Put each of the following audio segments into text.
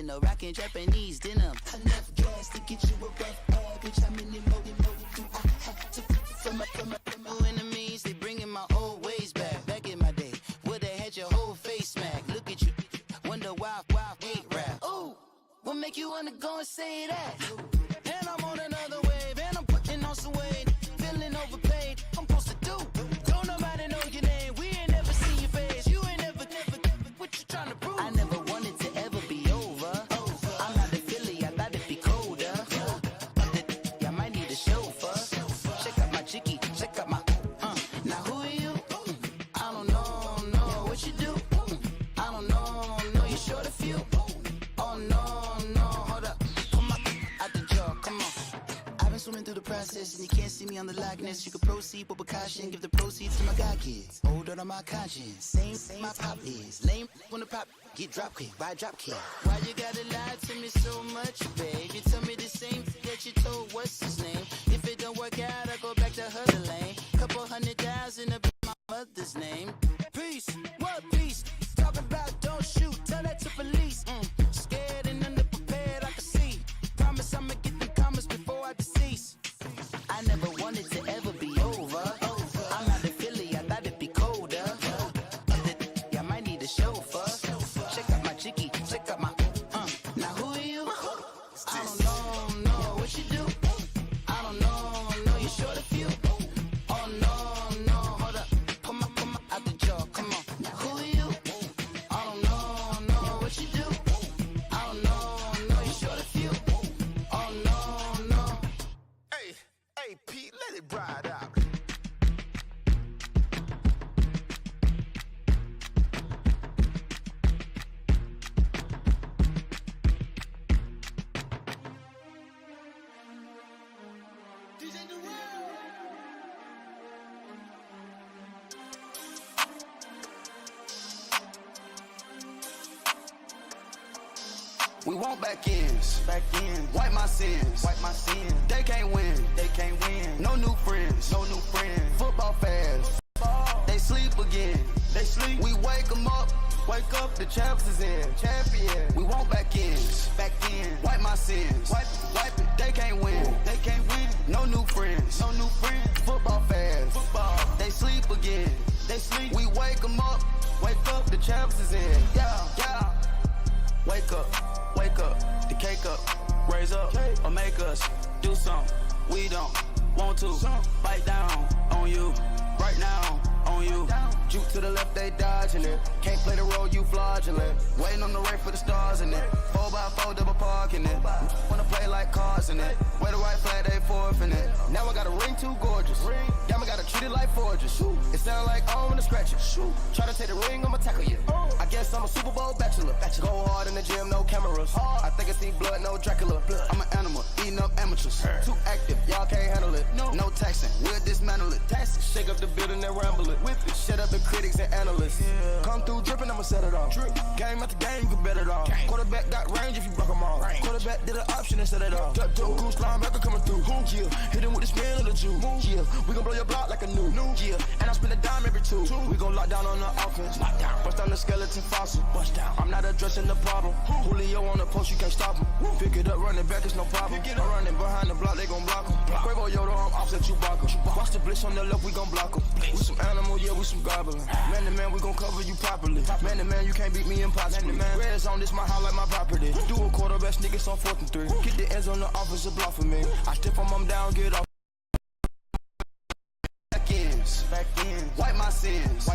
dinner, rocking Japanese dinner. Enough gas to get you a rough average. How many more do I have to from my enemies? They bringing my old ways back. Back in my day, would have had your whole face smacked. Look at you, wonder why hate rap. Ooh, what make you wanna go and say that? And I'm on another wave, and I'm putting on some weight. Feeling overpaid, I'm supposed to do. Don't nobody know your name, we ain't never seen your face. You ain't never, what you trying to prove? I never wanted to ever be over. I'm not a Philly, I thought it'd be colder. I might need a chauffeur. Check out my chicky, check out my, now who are you? I don't know what you do. I don't know, you short a few. Oh no, hold up, come on, out the jar, come on. I've been swimming through the process and you can't see me on the likeness. You can proceed but with caution, give the proceeds to my god kids. Older on my conscience, same my pop is. Lame when the pop get drop quick, buy drop kick. Why you gotta lie to me so much, babe? You tell me the same that you told what's his name. If it don't work out, I go back to her lane. Couple $100,000 up in my mother's name. Peace, what peace? Talking about don't shoot, tell that to police. Scared and underprepared, I can see. Promise I'ma get them comments before I decease. I never wanted to ever be over. I'm not a Philly, I thought it'd be colder. I might need a chauffeur. Check out my chicky, check out my, now who are you? I don't know what you do. I don't know, you short a few. Oh no, hold up, come on, out the jar, come on. Now who are you? I don't know what you do. I don't know, you short a few. Oh no. Hey, Pete, let it ride out. We want back ends, wipe my sins, They can't win, no new friends, Football fans, they sleep again, We wake them up, the champs is in, champion. We want back ends, wipe my sins, wipe it. They can't win, no new friends, Football fans, they sleep again, We wake them up, the champs is in, yeah. Wake up, the cake up, raise up, or make us do something we don't want to. Bite down on you, right now on you. Juke to the left, they dodging it. Can't play the role, you fraudulent. Waiting on the race for the stars in it. 4x4 double parking it. Wanna play like cars in it. Wear the white flag, they forfeiting it. Now I got a ring too gorgeous. Y'all gotta treat it like forges. It sound like I wanna scratch it. Try to take the ring, I'ma tackle you. I guess I'm a Super Bowl bachelor. Go hard in the gym, no cameras. I think I see blood, no Dracula. I'm an animal, eating up amateurs. Too active, y'all can't handle it. No taxing, we'll dismantle it. Shake up the building and ramble it. Whip it, shut up the critics and analysts. Come through dripping, I'ma set it off. Game after game, you can bet it off. Quarterback got range if you broke them all. Quarterback did an option and set it off. Goose linebacker coming through. Yeah, hit him with the spin of the Jew. Yeah, we gon' blow your block like a new. Yeah, and I spend a dime every two. We gon' lock down on the offense. Bust down the skeleton fossil. I'm not addressing the problem. Julio on the post, you can't stop him. Pick it up, running back, it's no problem. I'm running behind the block, they gon' block him. Quavo Yoda, I'm offset Chewbacca. Watch the blitz on the left, we gon' block him. We some animal, yeah, we some goblin. Man to man, we gon' cover you properly. Man to man, you can't beat me impossibly. Red zone, this my house like my property. Do a quarter best niggas on 4th and 3. Get the ends on the offensive block for me. I step on them down, get off. Back ends, wipe my sins,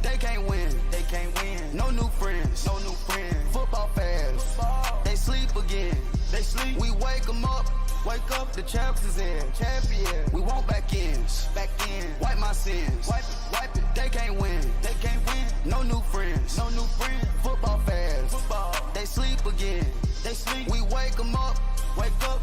They can't win, no new friends, Football fans, they sleep again, We wake them up, the champs is in, champion. We want back ends, wipe my sins, wipe it. They can't win, no new friends, Football fans, they sleep again, We wake them up,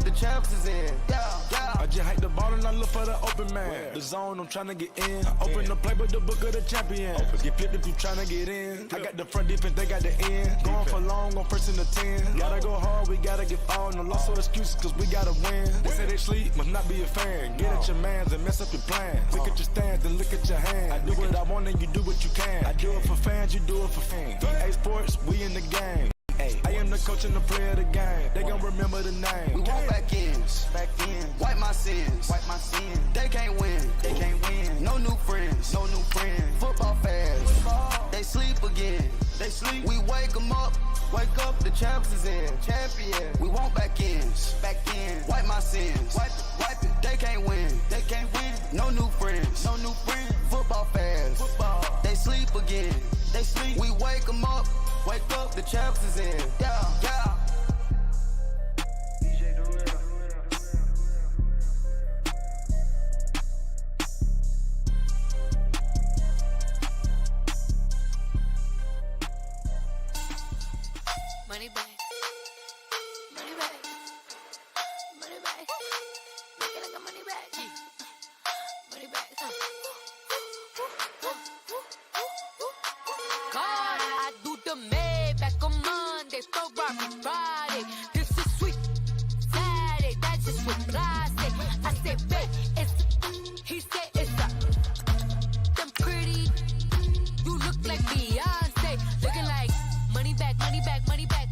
the champs is in, yeah. I just hike the ball and I look for the open man. The zone, I'm tryna get in. I open the play, but the book of the champion. Get flipped if you tryna get in. I got the front defense, they got the end. Going for long, on 1st and the 10. Gotta go hard, we gotta get all. No loss or excuses, cause we gotta win. They say they sleep, must not be a fan. Get at your mans and mess up your plans. Look at your stands and look at your hands. I do what I want and you do what you can. I do it for fans, you do it for fans. EA Sports, we in the game. I I am the coach and the player of the game. They gon' remember the name. We want back ends. Wipe my sins. They can't win. No new friends. Football fast. They sleep again. We wake them up. Wake up, the champs is in. Champion. We want back ends. Wipe my sins. Wipe it. They can't win. No new friends. Football fast. They sleep again. We wake them up. Wake up, the champs is in. Yeah. Money back. Make it like a money back. Money back. God, I do the Maybach on Monday, Ferrari Friday. This is sweet Saturday, that's just what I say. I say, babe, it's, he said it's a, them pretty, you look like Beyonce, looking like money back, money back, money back,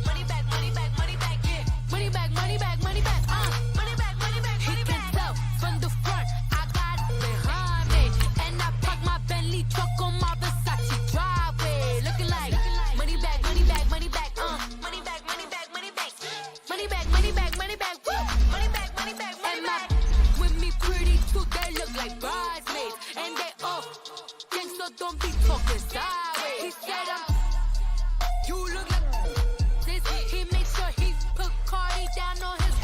money back, money back, money back, yeah, money back, money back, money back, money back, money back, he can tell from the front, I got it behind me, and I park my Bentley truck on my Versace driveway, looking like money back, money back, money back, money back, money back, money back, money back, money back, money back, money back, money back, and my with me pretty too, they look like bridesmaids, and they all gang, so don't be talking sideways. He said you look like this. He made sure he put Cardi down on his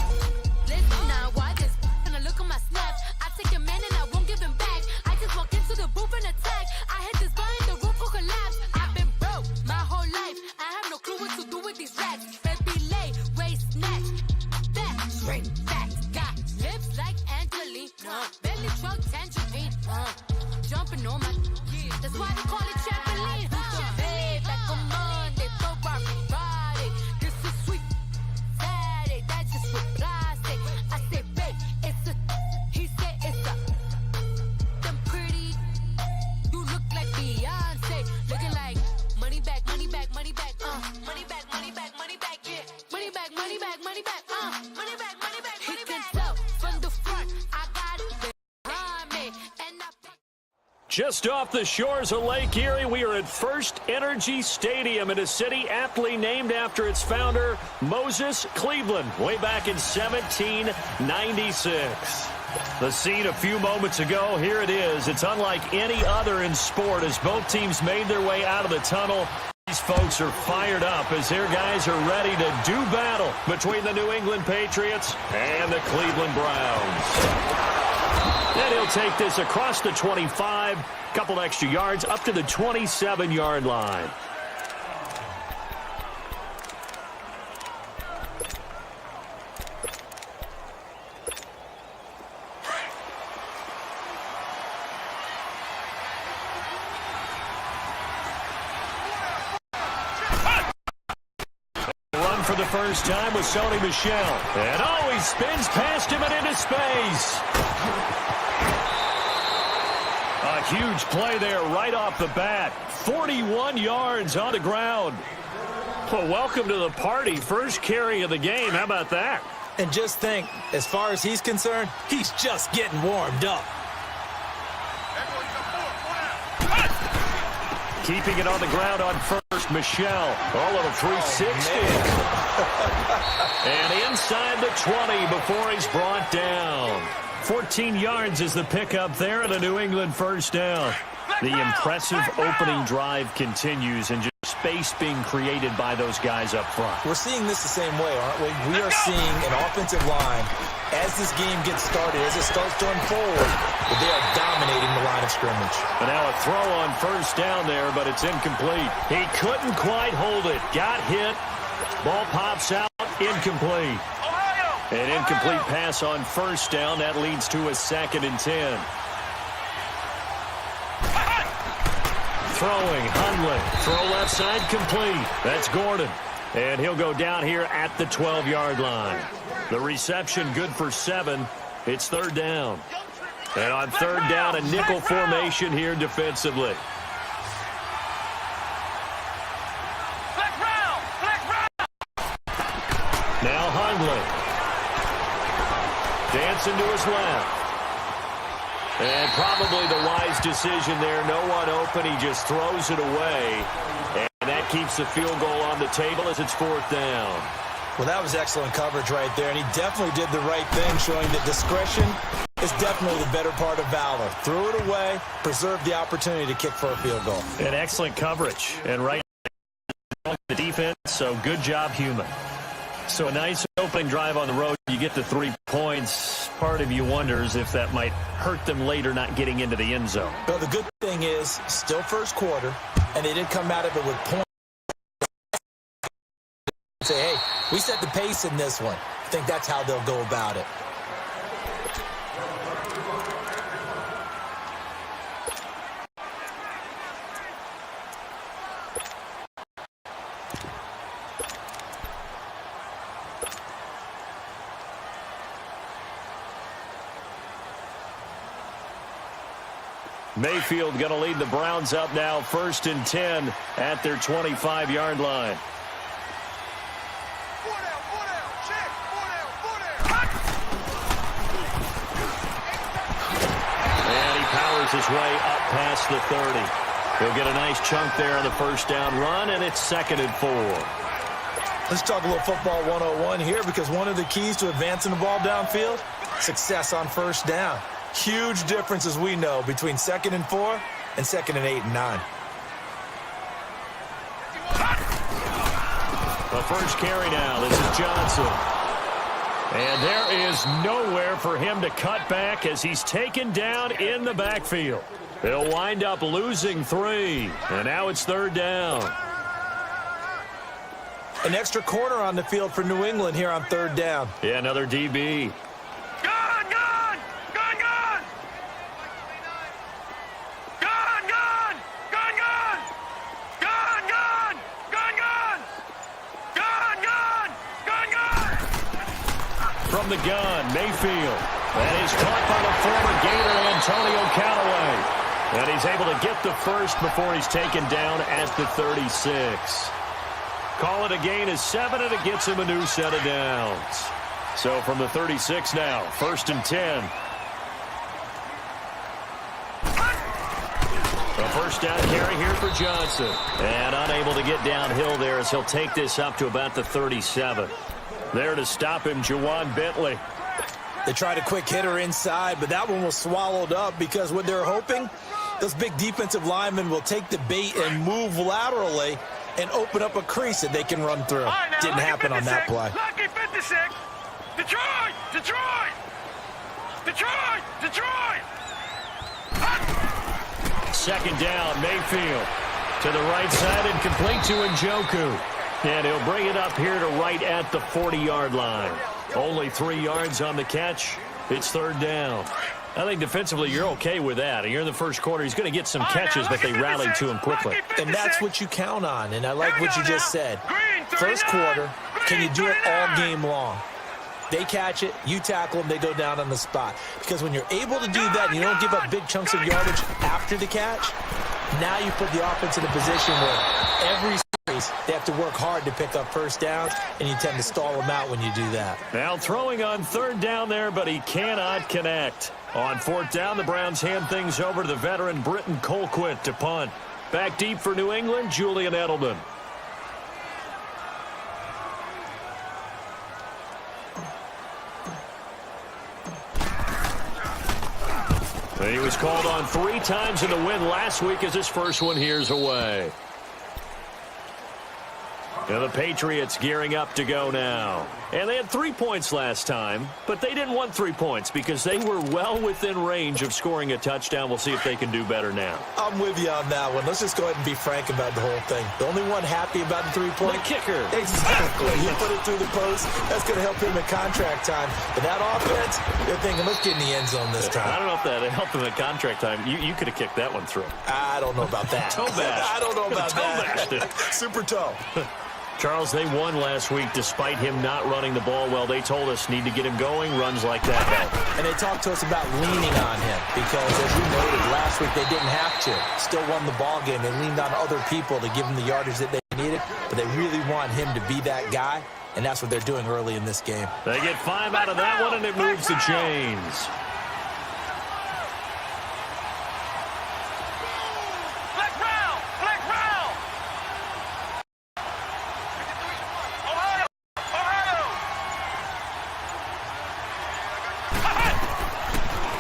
list. Now why this? When I look at my snaps, I take your man and I won't give him back. I just walk into the booth and attack. I hit this bar and the roof will collapse. I've been broke my whole life. I have no clue what to do with these racks. Baby lay, waist snatch, that straight facts. Got lips like Angelina, belly truck tangerine, jumping on my. That's why they call it trampoline. Babe, back on Monday, Ferrari Friday. This is sweet Saturday, that's just what I say. I say, babe, it's a, he said it's a, them pretty, you look like Beyonce, looking like money back, money back, money back, money back, money back, money back, yeah, money back, money back, money back, money back, money back, he can tell from the front, I got it behind me, and I. Just off the shores of Lake Erie, we are at First Energy Stadium in a city aptly named after its founder, Moses Cleveland, way back in 1796. The scene a few moments ago, here it is. It's unlike any other in sport as both teams made their way out of the tunnel. These folks are fired up as their guys are ready to do battle between the New England Patriots and the Cleveland Browns. And he'll take this across the 25, couple extra yards, up to the 27-yard line. Run for the first time with Sony Michel. And he spins past him and into space. A huge play there right off the bat. 41 yards on the ground. Well, welcome to the party. First carry of the game. How about that? And just think, as far as he's concerned, he's just getting warmed up. Keeping it on the ground on first, Michel. A little 360. And inside the 20 before he's brought down. 14 yards is the pickup there and a New England first down. The impressive opening drive continues and just space being created by those guys up front. We're seeing this the same way, aren't we? We are seeing an offensive line as this game gets started, as it starts to unfold, that they are dominating the line of scrimmage. And now a throw on first down there, but it's incomplete. He couldn't quite hold it. Got hit. Ball pops out. Incomplete. An incomplete pass on first down. That leads to a 2nd and 10. Throwing, Hundley. Throw left side complete. That's Gordon. And he'll go down here at the 12-yard line. The reception good for 7. It's 3rd down. And on 3rd down, a nickel formation here defensively. Dancing to his left. And probably the wise decision there. No one open. He just throws it away. And that keeps the field goal on the table as it's 4th down. Well, that was excellent coverage right there, and he definitely did the right thing, showing that discretion is definitely the better part of valor. Threw it away, preserved the opportunity to kick for a field goal. And excellent coverage. And right on the defense, so good job, Human. So a nice opening drive on the road. You get the 3 points. Part of you wonders if that might hurt them later not getting into the end zone. But the good thing is, still first quarter, and they didn't come out of it with points. Say, hey, we set the pace in this one. I think that's how they'll go about it. Mayfield going to lead the Browns up now, 1st and 10 at their 25-yard line. And he powers his way up past the 30. He'll get a nice chunk there on the first down run, and it's 2nd and 4. Let's talk a little football 101 here, because one of the keys to advancing the ball downfield, success on first down. Huge difference, as we know, between 2nd and 4 and 2nd and 8 and 9. The first carry now. This is Johnson. And there is nowhere for him to cut back as he's taken down in the backfield. They'll wind up losing 3. And now it's 3rd down. An extra corner on the field for New England here on 3rd down. Yeah, another DB. From the gun, Mayfield. And he's caught by the former Gator, Antonio Callaway. And he's able to get the first before he's taken down at the 36. Call it a gain of 7, and it gets him a new set of downs. So from the 36 now, 1st and 10. A first down carry here for Johnson. And unable to get downhill there as he'll take this up to about the 37. There to stop him, Juwan Bentley. They tried a quick hitter inside, but that one was swallowed up because what they're hoping, those big defensive linemen will take the bait and move laterally and open up a crease that they can run through. Right, didn't happen on that play. Lucky 56. Detroit! Detroit! Detroit! Detroit! 2nd down, Mayfield. To the right side and complete to Njoku. And he'll bring it up here to right at the 40-yard line. Only 3 yards on the catch. It's 3rd down. I think defensively you're okay with that. You're in the first quarter. He's going to get some catches, but they rallied to him quickly. And that's what you count on, and I like what you just said. First quarter, can you do it all game long? They catch it, you tackle them, they go down on the spot. Because when you're able to do that and you don't give up big chunks of yardage after the catch, now you put the offense in a position where every series they have to work hard to pick up first downs, and you tend to stall them out when you do that. Now throwing on 3rd down there, but he cannot connect. On 4th down, the Browns hand things over to the veteran Britton Colquitt to punt. Back deep for New England, Julian Edelman. And he was called on 3 times in the win last week as his first one here's away. And the Patriots gearing up to go now. And they had 3 points last time, but they didn't want 3 points because they were well within range of scoring a touchdown. We'll see if they can do better now. I'm with you on that one. Let's just go ahead and be frank about the whole thing. The only one happy about the 3-point? The kicker. Exactly. He put it through the post. That's going to help him in contract time. But that offense, they're thinking, let's get in the end zone this time. I don't know if that helped him in contract time. You could have kicked that one through. I don't know about that. Toe bash. I don't know about that. Toe bashed it. Super toe. Charles, they won last week despite him not running the ball well. They told us need to get him going. Runs like that help. And they talked to us about leaning on him because, as we noted, last week they didn't have to. Still won the ball game. They leaned on other people to give them the yardage that they needed. but they really want him to be that guy, and that's what they're doing early in this game. They get 5 out of that one, and it moves the chains.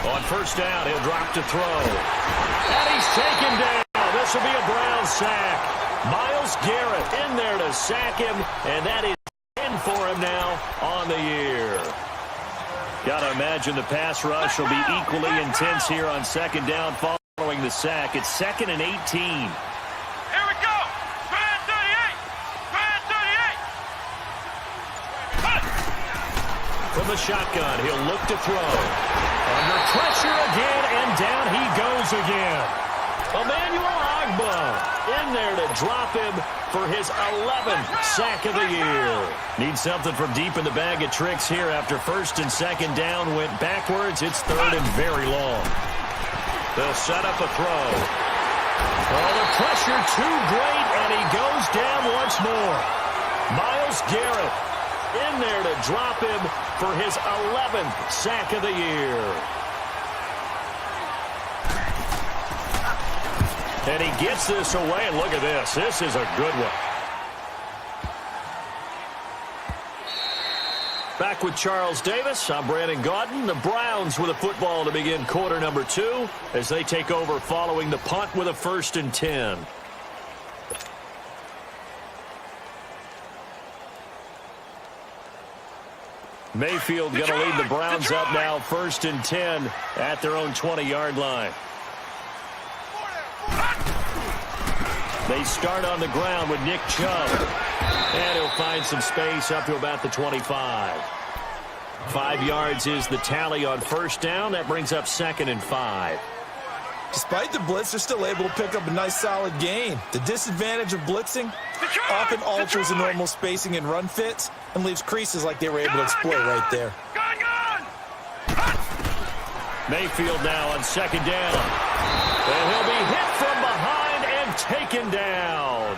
On first down, he'll drop to throw. And he's taken down. This will be a Brown sack. Myles Garrett in there to sack him, and that is 10 for him now on the year. Got to imagine the pass rush will be equally intense here on second down following the sack. It's 2nd and 18. Here we go. Brand 38. Brand 38. From the shotgun, he'll look to throw. Under pressure again, and down he goes again. Emmanuel Ogbah in there to drop him for his 11th sack of the year. Need something from deep in the bag of tricks here after first and second down went backwards. It's 3rd and very long. They'll set up a throw. Oh, the pressure too great, and he goes down once more. Myles Garrett in there to drop him for his 11th sack of the year. And he gets this away, and look at this. This is a good one. Back with Charles Davis. I'm Brandon Gaudin. The Browns with a football to begin quarter number 2 as they take over following the punt with a 1st and 10. Mayfield going to lead the Browns up now, 1st and 10 at their own 20-yard line. They start on the ground with Nick Chubb. And he'll find some space up to about the 25. 5 yards is the tally on first down. That brings up 2nd and 5. Despite the blitz, they're still able to pick up a nice solid gain. The disadvantage of blitzing often alters the normal spacing and run fits and leaves creases like they were able to exploit right there. Mayfield now on second down. And he'll be hit from behind and taken down.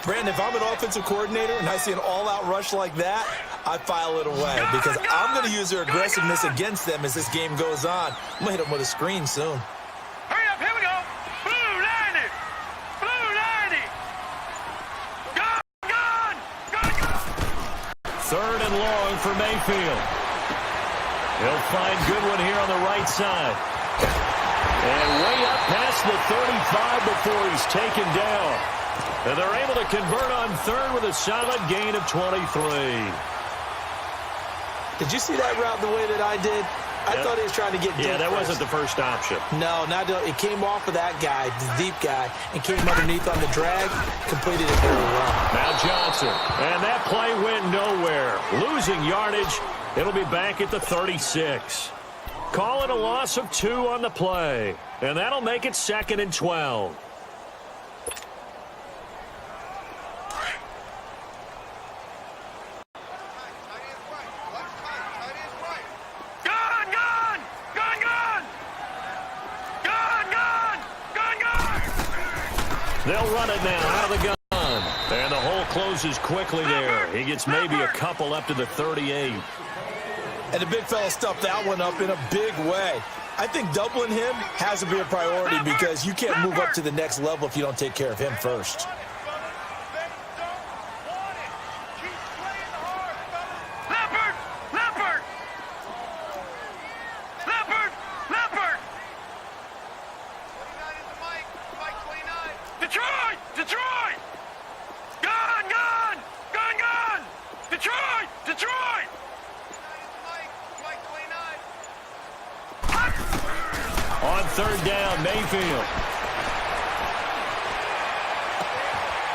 Brandon, if I'm an offensive coordinator and I see an all-out rush like that, I file it away because I'm going to use their aggressiveness against them as this game goes on. I'm going to hit them with a screen soon. Hurry up, here we go. Blue 90. Blue 90. Gone, gone, gone, gone. 3rd and long for Mayfield. He'll find Goodwin here on the right side. And way up past the 35 before he's taken down. And they're able to convert on 3rd with a solid gain of 23. Did you see that route the way that I did? I thought he was trying to get deep. Yeah, that wasn't the first option. No, it came off of that guy, the deep guy, and came underneath on the drag, completed it very well. Now Johnson, and that play went nowhere. Losing yardage, it'll be back at the 36. Call it a loss of 2 on the play, and that'll make it 2nd and 12. They'll run it now out of the gun. And the hole closes quickly there. He gets maybe a couple up to the 38. And the big fella stuffed that one up in a big way. I think doubling him has to be a priority because you can't move up to the next level if you don't take care of him first. On 3rd down, Mayfield.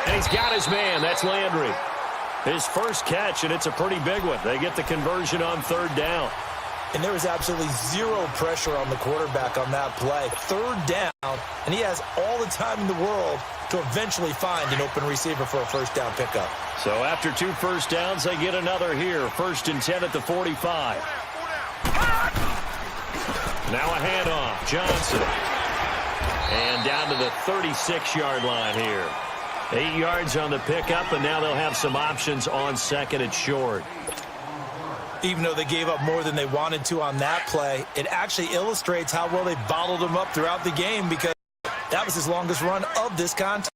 And he's got his man. That's Landry. His first catch, and it's a pretty big one. They get the conversion on 3rd down. And there was absolutely zero pressure on the quarterback on that play. 3rd down, and he has all the time in the world to eventually find an open receiver for a first down pickup. So after 2 first downs, they get another here. 1st and 10 at the 45. Now a handoff, Johnson. And down to the 36-yard line here. 8 yards on the pickup, and now they'll have some options on second and short. Even though they gave up more than they wanted to on that play, it actually illustrates how well they bottled them up throughout the game, because that was his longest run of this contest.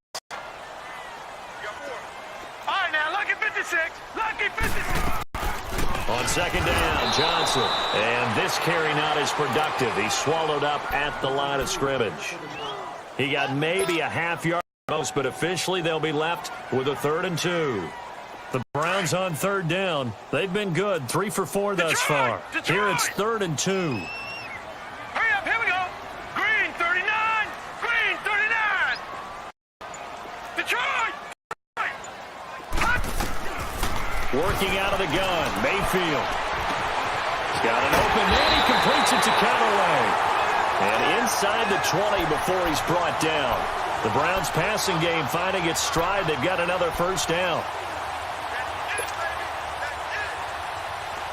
All right, now, lucky 56. Lucky 56. On second down, Johnson. And this carry not as productive. He swallowed up at the line of scrimmage. He got maybe a half yard most, but officially they'll be left with a 3rd and 2. The Browns on 3rd down. They've been good, 3 for 4 thus far. Here it's 3rd and 2. Hurry up, here we go. Green 39. Green 39. Detroit. Working out of the gun, Mayfield. He's got an open man. He completes it to Callaway. And inside the 20 before he's brought down. The Browns passing game finding its stride. They've got another 1st down.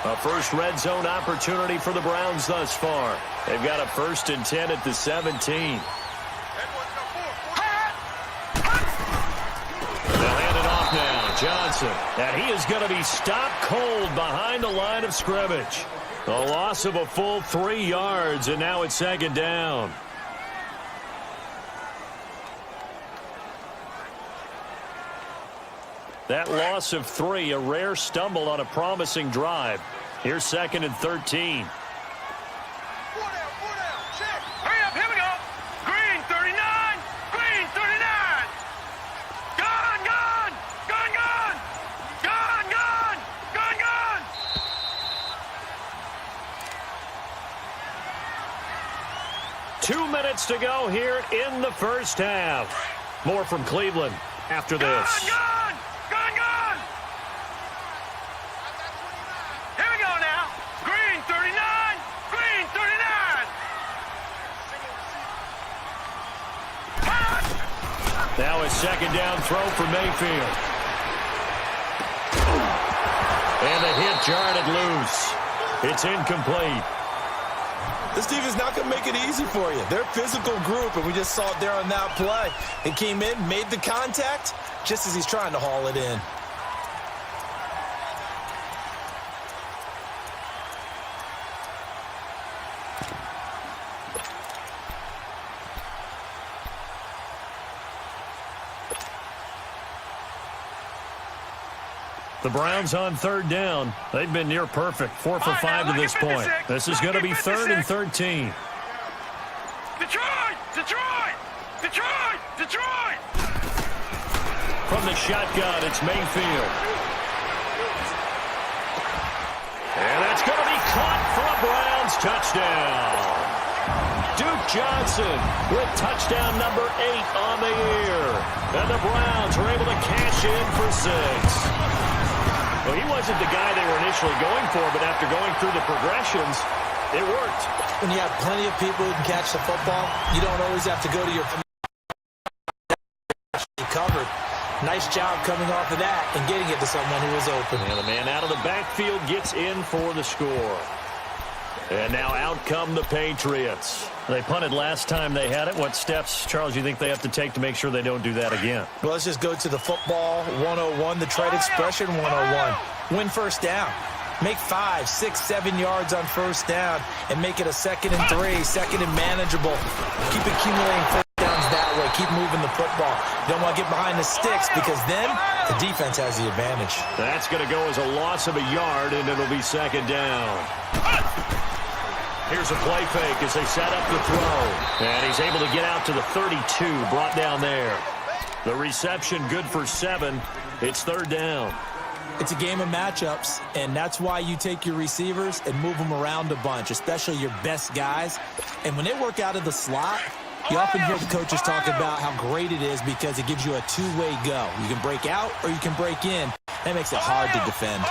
A first red zone opportunity for the Browns thus far. They've got a 1st and 10 at the 17. They'll hand it off now. Johnson. And he is going to be stopped cold behind the line of scrimmage. A loss of a full 3 yards, and now it's 2nd down. That loss of 3, a rare stumble on a promising drive. Here's 2nd and 13. Hurry up, here we go. Green 39. Green 39. Gone, gone. Gone, gone. Gone, gone. Gone, gone. 2 minutes to go here in the first half. More from Cleveland after this. Gone, gone. Gone, gone. Here we go now. Green 39. Green 39. Now a 2nd down throw for Mayfield. And the hit jarred it loose. It's incomplete. This defense is not going to make it easy for you. They're a physical group, and we just saw it there on that play. He came in, made the contact, just as he's trying to haul it in. The Browns on 3rd down. They've been near perfect, 4 for 5 to this point. This is going to be 3rd and 13. Detroit! Detroit! Detroit! Detroit! From the shotgun, it's Mayfield. And that's going to be caught for a Browns touchdown. Duke Johnson with touchdown number 8 on the year. And the Browns are able to cash in for 6. Well, he wasn't the guy they were initially going for, but after going through the progressions, it worked. When you have plenty of people who can catch the football, you don't always have to go to your covered. Nice job coming off of that and getting it to someone who was open. And the man out of the backfield gets in for the score. And now out come the Patriots. They punted last time they had it. What steps, Charles, do you think they have to take to make sure they don't do that again? Well, let's just go to the football 101, the trade expression 101. Win 1st down. Make 5, 6, 7 yards on 1st down and make it a 2nd and 3, 2nd and manageable. Keep accumulating 1st downs that way. Keep moving the football. You don't want to get behind the sticks because then the defense has the advantage. That's going to go as a loss of a yard, and it'll be 2nd down. Here's a play fake as they set up the throw. And he's able to get out to the 32, brought down there. The reception good for 7. It's 3rd down. It's a game of matchups, and that's why you take your receivers and move them around a bunch, especially your best guys. And when they work out of the slot, you often hear the coaches talk about how great it is because it gives you a two-way go. You can break out or you can break in. That makes it hard to defend.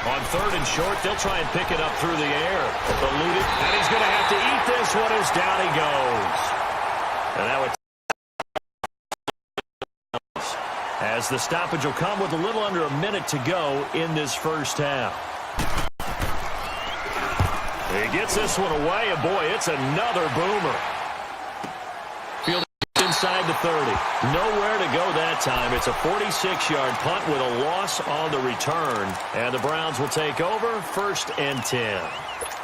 On 3rd and short, they'll try and pick it up through the air. Eluded, and he's going to have to eat this one as down he goes. And that would as the stoppage will come with a little under a minute to go in this first half. He gets this one away, and boy, it's another boomer. Field inside the 30. Nowhere to go that time. It's a 46-yard punt with a loss on the return, and the Browns will take over 1st and 10.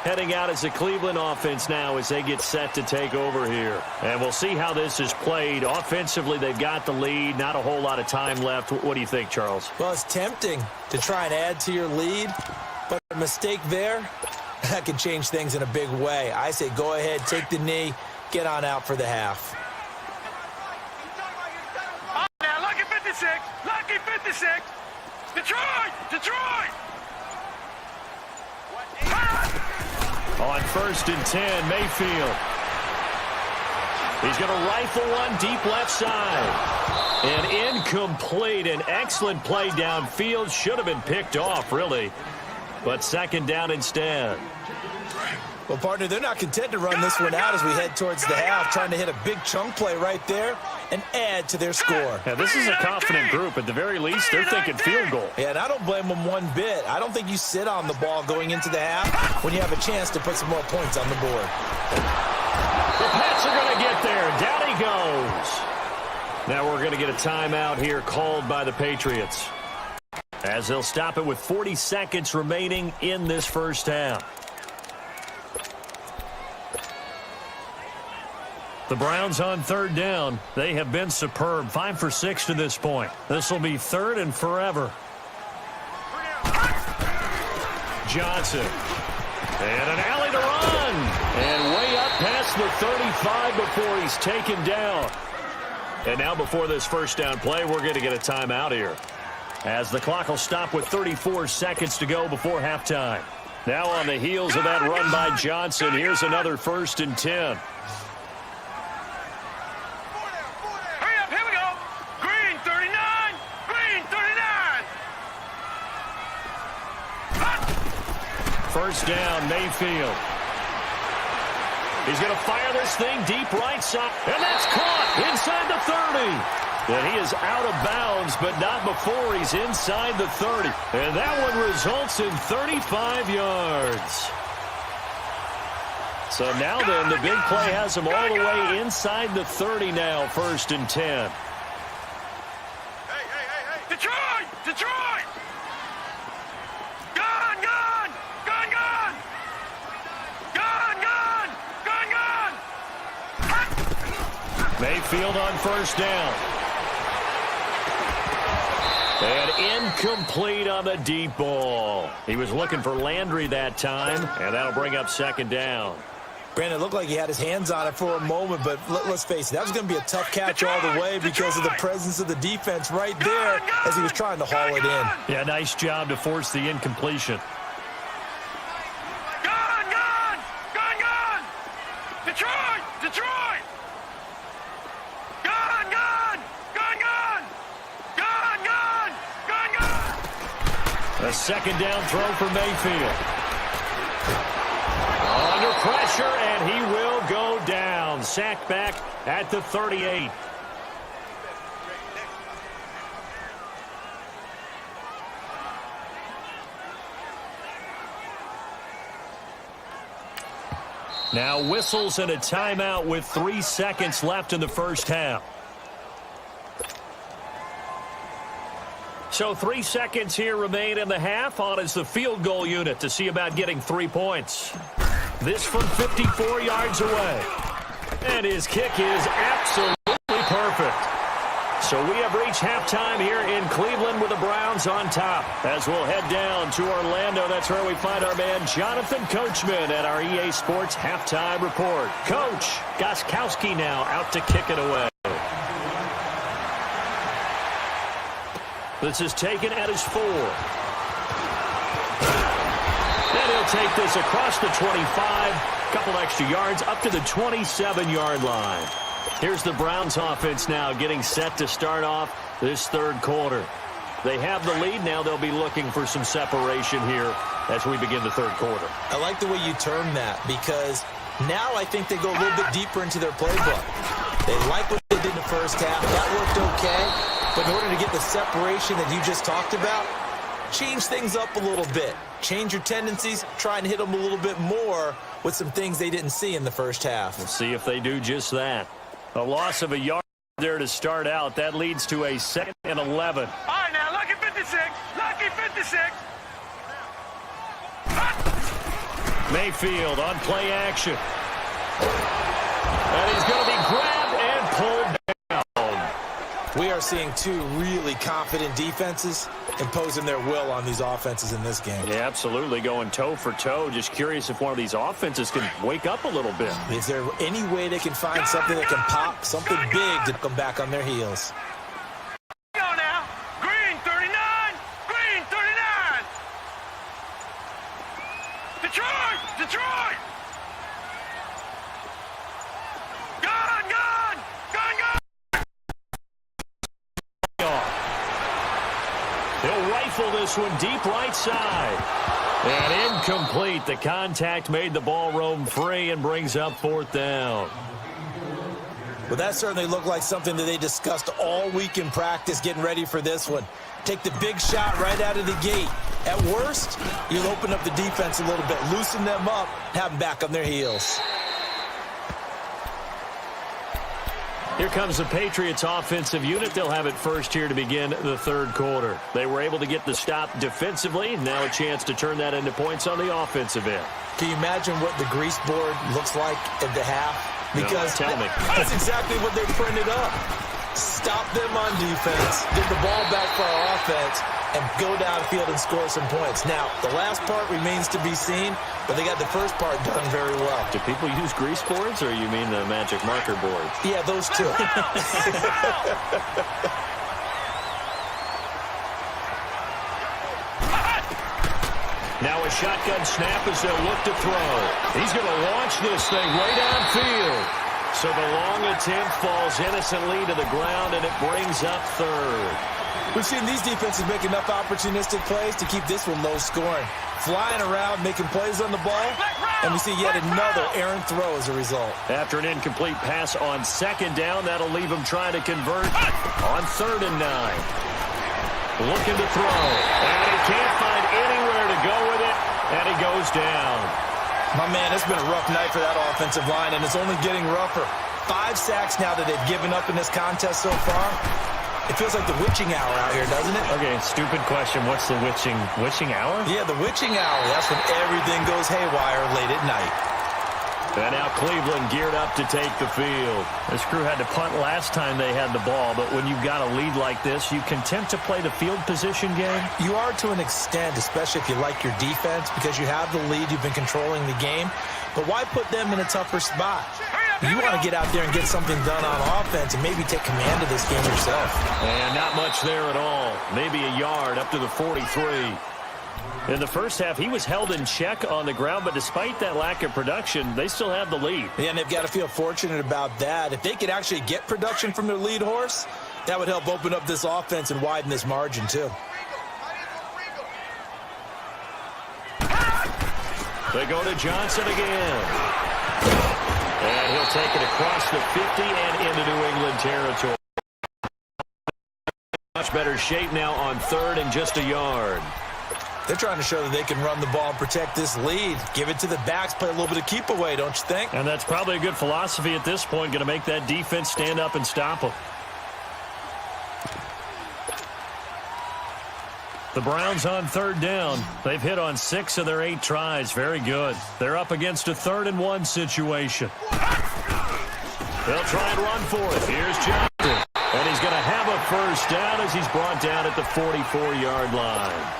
Heading out as the Cleveland offense now as they get set to take over here. And we'll see how this is played. Offensively, they've got the lead. Not a whole lot of time left. What do you think, Charles? Well, it's tempting to try and add to your lead, but a mistake there, that can change things in a big way. I say go ahead, take the knee, get on out for the half. Now, lucky 56. Lucky 56. Detroit! Detroit! On 1st and 10, Mayfield. He's going to rifle one deep left side. And incomplete. An excellent play downfield. Should have been picked off, really. But 2nd down instead. Well, partner, they're not content to run this one out as we head towards the half, trying to hit a big chunk play right there and add to their score. Yeah, this is a confident group. At the very least, they're thinking field goal. Yeah, and I don't blame them one bit. I don't think you sit on the ball going into the half when you have a chance to put some more points on the board. The Pats are going to get there. Down he goes. Now we're going to get a timeout here called by the Patriots, as they'll stop it with 40 seconds remaining in this first half. The Browns on 3rd down. They have been superb. 5 for 6 to this point. This will be 3rd and forever. Johnson. And an alley to run. And way up past the 35 before he's taken down. And now before this first down play, we're going to get a timeout here, as the clock will stop with 34 seconds to go before halftime. Now on the heels of that run by Johnson, here's another 1st and 10. First down, Mayfield. He's going to fire this thing deep right side, and that's caught inside the 30. And he is out of bounds, but not before he's inside the 30. And that one results in 35 yards. So now then, the big play has him all the way inside the 30 now, 1st and 10. Hey. Detroit! Detroit! Gone! Gone! Gone! Gone! Gone! Gone! Gone! Gone! Mayfield on 1st down. And incomplete on the deep ball. He was looking for Landry that time, and that'll bring up 2nd down. Brandon, it looked like he had his hands on it for a moment, but let's face it, that was going to be a tough catch all the way because of the presence of the defense right there as he was trying to haul it in. Yeah, nice job to force the incompletion. Gone! Gone! Gone! Gone! Detroit! Detroit! Gone! Gone! Gone! Gone! Gone! Gone! Gone! Gone! A 2nd down throw for Mayfield. Under pressure, and he will go down. Sacked back at the 38. Now whistles and a timeout with 3 seconds left in the first half. So 3 seconds here remain in the half. On is the field goal unit to see about getting 3 points. This from 54 yards away. And his kick is absolutely perfect. So we have reached halftime here in Cleveland with the Browns on top. As we'll head down to Orlando, that's where we find our man Jonathan Coachman at our EA Sports Halftime Report. Coach Gostkowski now out to kick it away. This is taken at his 4. And he'll take this across the 25. Couple extra yards up to the 27-yard line. Here's the Browns offense now getting set to start off this 3rd quarter. They have the lead. Now they'll be looking for some separation here as we begin the 3rd quarter. I like the way you term that because now I think they go a little bit deeper into their playbook. They like what they did in the first half. That worked okay. But in order to get the separation that you just talked about, change things up a little bit. Change your tendencies, try and hit them a little bit more with some things they didn't see in the first half. We'll see if they do just that. A loss of a yard there to start out. That leads to a 2nd and 11. All right, now, lucky 56. Lucky 56. Mayfield on play action. And he's going to be grabbed and pulled down. We are seeing two really confident defenses imposing their will on these offenses in this game. Yeah, absolutely, going toe for toe. Just curious if one of these offenses can wake up a little bit. Is there any way they can find something that can pop, something big to come back on their heels? Go now. Green 39. Green 39. Detroit. Detroit. Gun, gun. Gun, gun. He'll rifle this one deep right side. And incomplete. The contact made the ball roam free and brings up 4th down. Well, that certainly looked like something that they discussed all week in practice getting ready for this one. Take the big shot right out of the gate. At worst, you'll open up the defense a little bit, loosen them up, have them back on their heels. Here comes the Patriots offensive unit. They'll have it first here to begin the 3rd quarter. They were able to get the stop defensively. Now a chance to turn that into points on the offensive end. Can you imagine what the grease board looks like at the half? Because tell me. That's exactly what they printed up. Stop them on defense, get the ball back for our offense, and go downfield and score some points. Now, the last part remains to be seen, but they got the first part done very well. Do people use grease boards, or you mean the magic marker boards? Yeah, those two. Now a shotgun snap as they'll look to throw. He's going to launch this thing way downfield. So the long attempt falls innocently to the ground, and it brings up 3rd. We've seen these defenses make enough opportunistic plays to keep this one low scoring. Flying around, making plays on the ball, and we see yet another errant throw as a result. After an incomplete pass on 2nd down, that'll leave him trying to convert on 3rd and 9. Looking to throw, and he can't find anywhere to go with it, and he goes down. My man, it's been a rough night for that offensive line, and it's only getting rougher. 5 sacks now that they've given up in this contest so far. It feels like the witching hour out here, doesn't it? Okay, stupid question. What's the witching hour? Yeah, the witching hour. That's when everything goes haywire late at night. And now Cleveland geared up to take the field. This crew had to punt last time they had the ball, but when you've got a lead like this, you content to play the field position game? You are to an extent, especially if you like your defense, because you have the lead, you've been controlling the game. But why put them in a tougher spot? You want to get out there and get something done on offense and maybe take command of this game yourself. And not much there at all. Maybe a yard up to the 43. In the first half, he was held in check on the ground, but despite that lack of production, they still have the lead. Yeah, and they've got to feel fortunate about that. If they could actually get production from their lead horse, that would help open up this offense and widen this margin, too. They go to Johnson again. And he'll take it across the 50 and into New England territory. Much better shape now on 3rd and just a yard. They're trying to show that they can run the ball and protect this lead. Give it to the backs, play a little bit of keep away, don't you think? And that's probably a good philosophy at this point, going to make that defense stand up and stop them. The Browns on 3rd down. They've hit on 6 of their 8 tries. Very good. They're up against a 3rd and 1 situation. They'll try and run for it. Here's Johnson. And he's going to have a first down as he's brought down at the 44-yard line.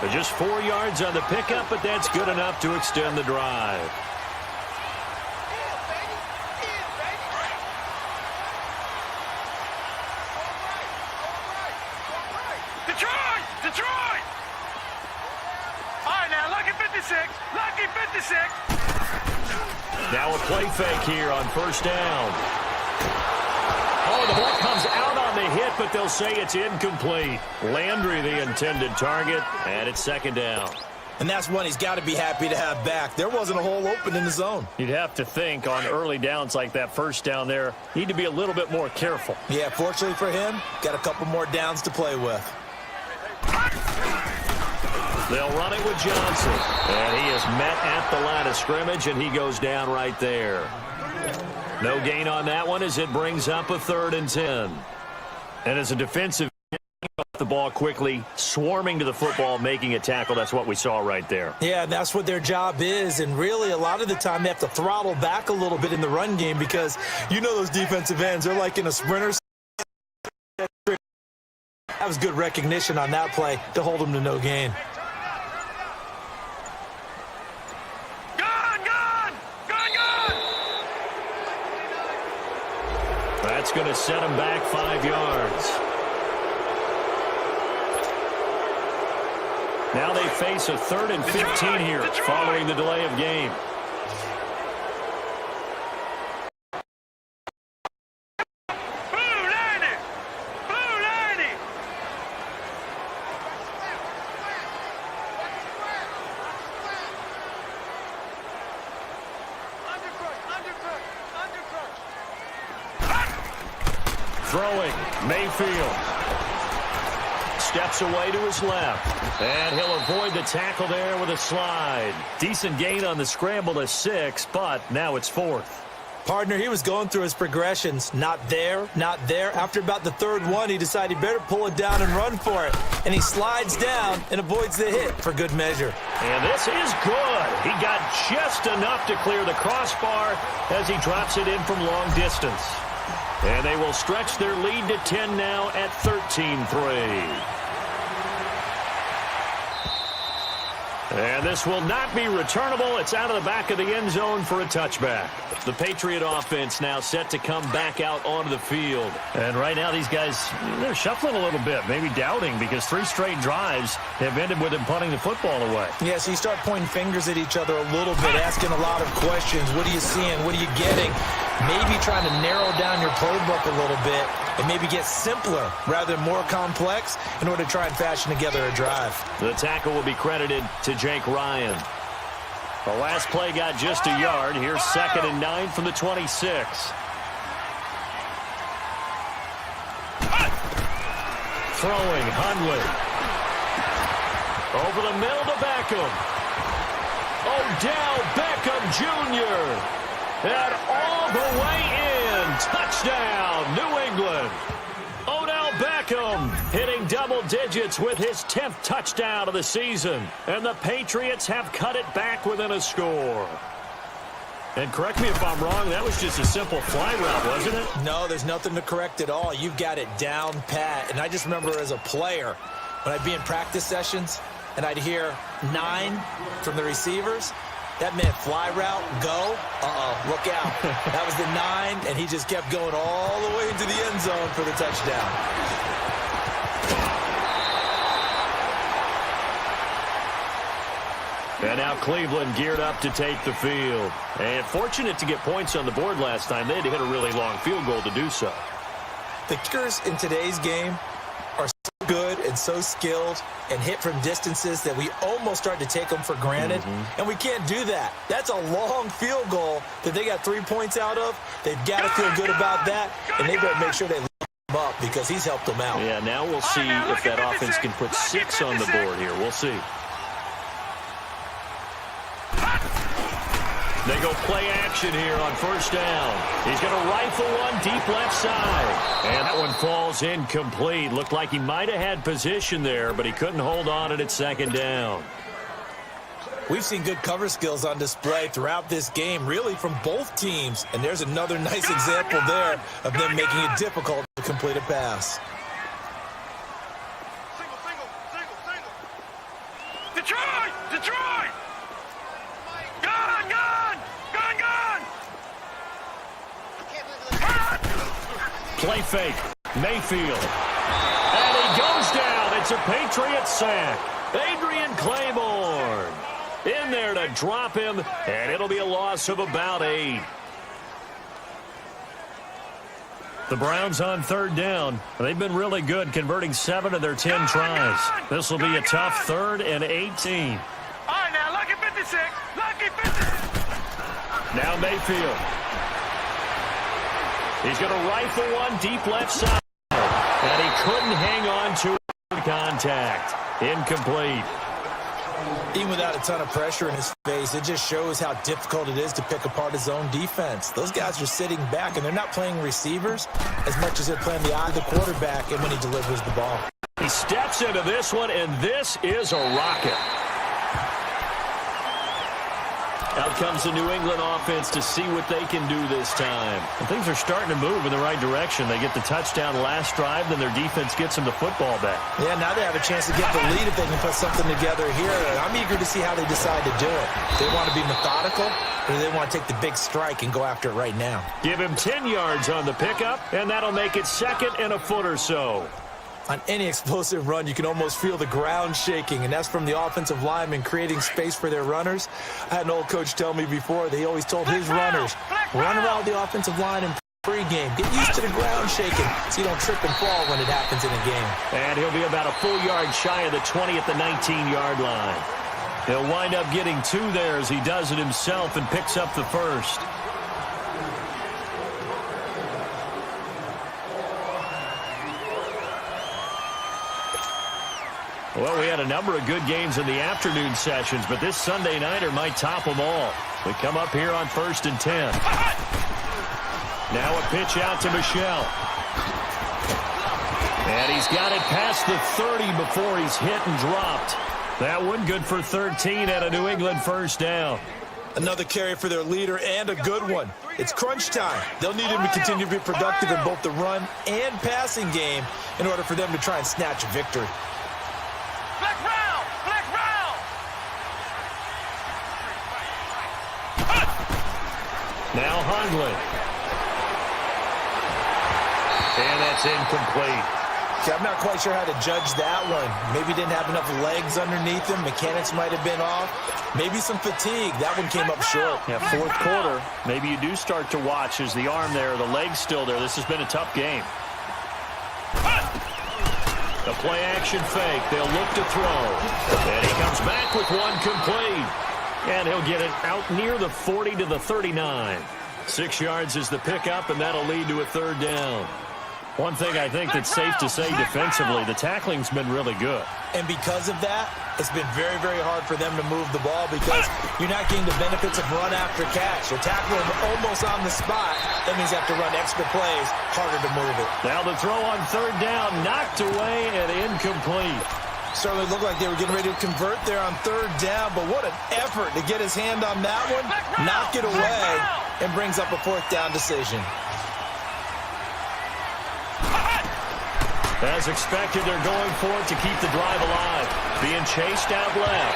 But just 4 yards on the pickup, but that's good enough to extend the drive. Detroit! Detroit! All right, now, lucky 56. Lucky 56. Now a play fake here on 1st down. Oh, the ball comes out on the hit, but they'll say it's incomplete. Landry, the intended target, and it's 2nd down. And that's one he's got to be happy to have back. There wasn't a hole open in the zone. You'd have to think on early downs like that first down there, need to be a little bit more careful. Yeah, fortunately for him, got a couple more downs to play with. They'll run it with Johnson. And he is met at the line of scrimmage, and he goes down right there. No gain on that one as it brings up a 3rd and 10. And as a defensive the ball quickly, swarming to the football, making a tackle. That's what we saw right there. Yeah, that's what their job is, and really a lot of the time they have to throttle back a little bit in the run game because you know those defensive ends, they're like in a sprinter. That was good recognition on that play to hold them to no gain. That's going to set him back 5 yards. Now they face a 3rd and 15 here following the delay of game. Throwing, Mayfield. Steps away to his left. And he'll avoid the tackle there with a slide. Decent gain on the scramble to 6, but now it's 4th. Partner, he was going through his progressions. Not there, not there. After about the 3rd one, he decided he better pull it down and run for it. And he slides down and avoids the hit for good measure. And this is good. He got just enough to clear the crossbar as he drops it in from long distance. And they will stretch their lead to 10 now at 13-3. And this will not be returnable. It's out of the back of the end zone for a touchback. The Patriot offense now set to come back out onto the field. And right now these guys, they're shuffling a little bit, maybe doubting, because 3 straight drives have ended with them punting the football away. Yeah, so you start pointing fingers at each other a little bit, asking a lot of questions. What are you seeing? What are you getting? Maybe trying to narrow down your playbook a little bit and maybe get simpler rather than more complex in order to try and fashion together a drive. The tackle will be credited to Jake Ryan. The last play got just a yard. Here's 2nd and 9 from the 26. Throwing, Hundley. Over the middle to Beckham. Odell Beckham Jr. And all the way in. Touchdown, New England. Odell Beckham hitting double digits with his 10th touchdown of the season. And the Patriots have cut it back within a score. And correct me if I'm wrong, that was just a simple fly route, wasn't it? No, there's nothing to correct at all. You've got it down pat. And I just remember as a player, when I'd be in practice sessions and I'd hear 9 from the receivers, that meant fly route, go, look out. That was the 9, and he just kept going all the way into the end zone for the touchdown. And now Cleveland geared up to take the field. And fortunate to get points on the board last time. They had to hit a really long field goal to do so. The kickers in today's game are so good and so skilled and hit from distances that we almost start to take them for granted. And we can't do that. That's a long field goal that they got 3 points out of. They've got to feel good about that, and they better make sure they lock him up because he's helped them out. Yeah, now we'll see if that offense can put 6 on the board here. We'll see. They go play action here on 1st down. He's going to rifle one deep left side. And that one falls incomplete. Looked like he might have had position there, but he couldn't hold on it at 2nd down. We've seen good cover skills on display throughout this game, really from both teams. And there's another nice example there of them making it difficult to complete a pass. Detroit! Detroit! Gun! Gun! Gun! Gun! Play fake. Mayfield. And he goes down. It's a Patriot sack. Adrian Claiborne in there to drop him, and it'll be a loss of about 8. The Browns on 3rd down. They've been really good converting 7 of their 10 tries. This will be a tough 3rd and 18. 56. Lucky 56. Now Mayfield. He's going to rifle one deep left side. And he couldn't hang on to contact. Incomplete. Even without a ton of pressure in his face, it just shows how difficult it is to pick apart his own defense. Those guys are sitting back, and they're not playing receivers as much as they're playing the eye of the quarterback and when he delivers the ball. He steps into this one, and this is a rocket. Out comes the New England offense to see what they can do this time. And things are starting to move in the right direction. They get the touchdown last drive, then their defense gets them the football back. Yeah, now they have a chance to get the lead if they can put something together here. I'm eager to see how they decide to do it. They want to be methodical, or they want to take the big strike and go after it right now. Give him 10 yards on the pickup, and that'll make it 2nd and a foot or so. On any explosive run, you can almost feel the ground shaking, and that's from the offensive linemen creating space for their runners. I had an old coach tell me before, they always told his runners, run around the offensive line in pregame. Get used to the ground shaking so you don't trip and fall when it happens in a game. And he'll be about a full yard shy of the 20 at the 19-yard line. He'll wind up getting 2 there as he does it himself and picks up the first. Well, we had a number of good games in the afternoon sessions, but this Sunday nighter might top them all. We come up here on 1st and 10. Now a pitch out to Michel. And he's got it past the 30 before he's hit and dropped. That one good for 13 and a New England first down. Another carry for their leader and a good one. It's crunch time. They'll need him to continue to be productive in both the run and passing game in order for them to try and snatch a victory. Black round! Black round! Now Hundley. And that's incomplete. Okay, I'm not quite sure how to judge that one. Maybe didn't have enough legs underneath him. Mechanics might have been off. Maybe some fatigue. That one came up short. Yeah, 4th quarter. Maybe you do start to watch as the arm there, the leg's still there. This has been a tough game. The play action fake. They'll look to throw. And he comes back with one complete. And he'll get it out near the 40 to the 39. 6 yards is the pickup, and that'll lead to a 3rd down. One thing I think that's safe to say defensively, the tackling's been really good. And because of that, it's been very, very hard for them to move the ball because you're not getting the benefits of run after catch. You're tackling almost on the spot. That means you have to run extra plays, harder to move it. Now the throw on 3rd down, knocked away and incomplete. Certainly looked like they were getting ready to convert there on 3rd down, but what an effort to get his hand on that one, knock it away, and brings up a 4th down decision. As expected, they're going for it to keep the drive alive. Being chased out left.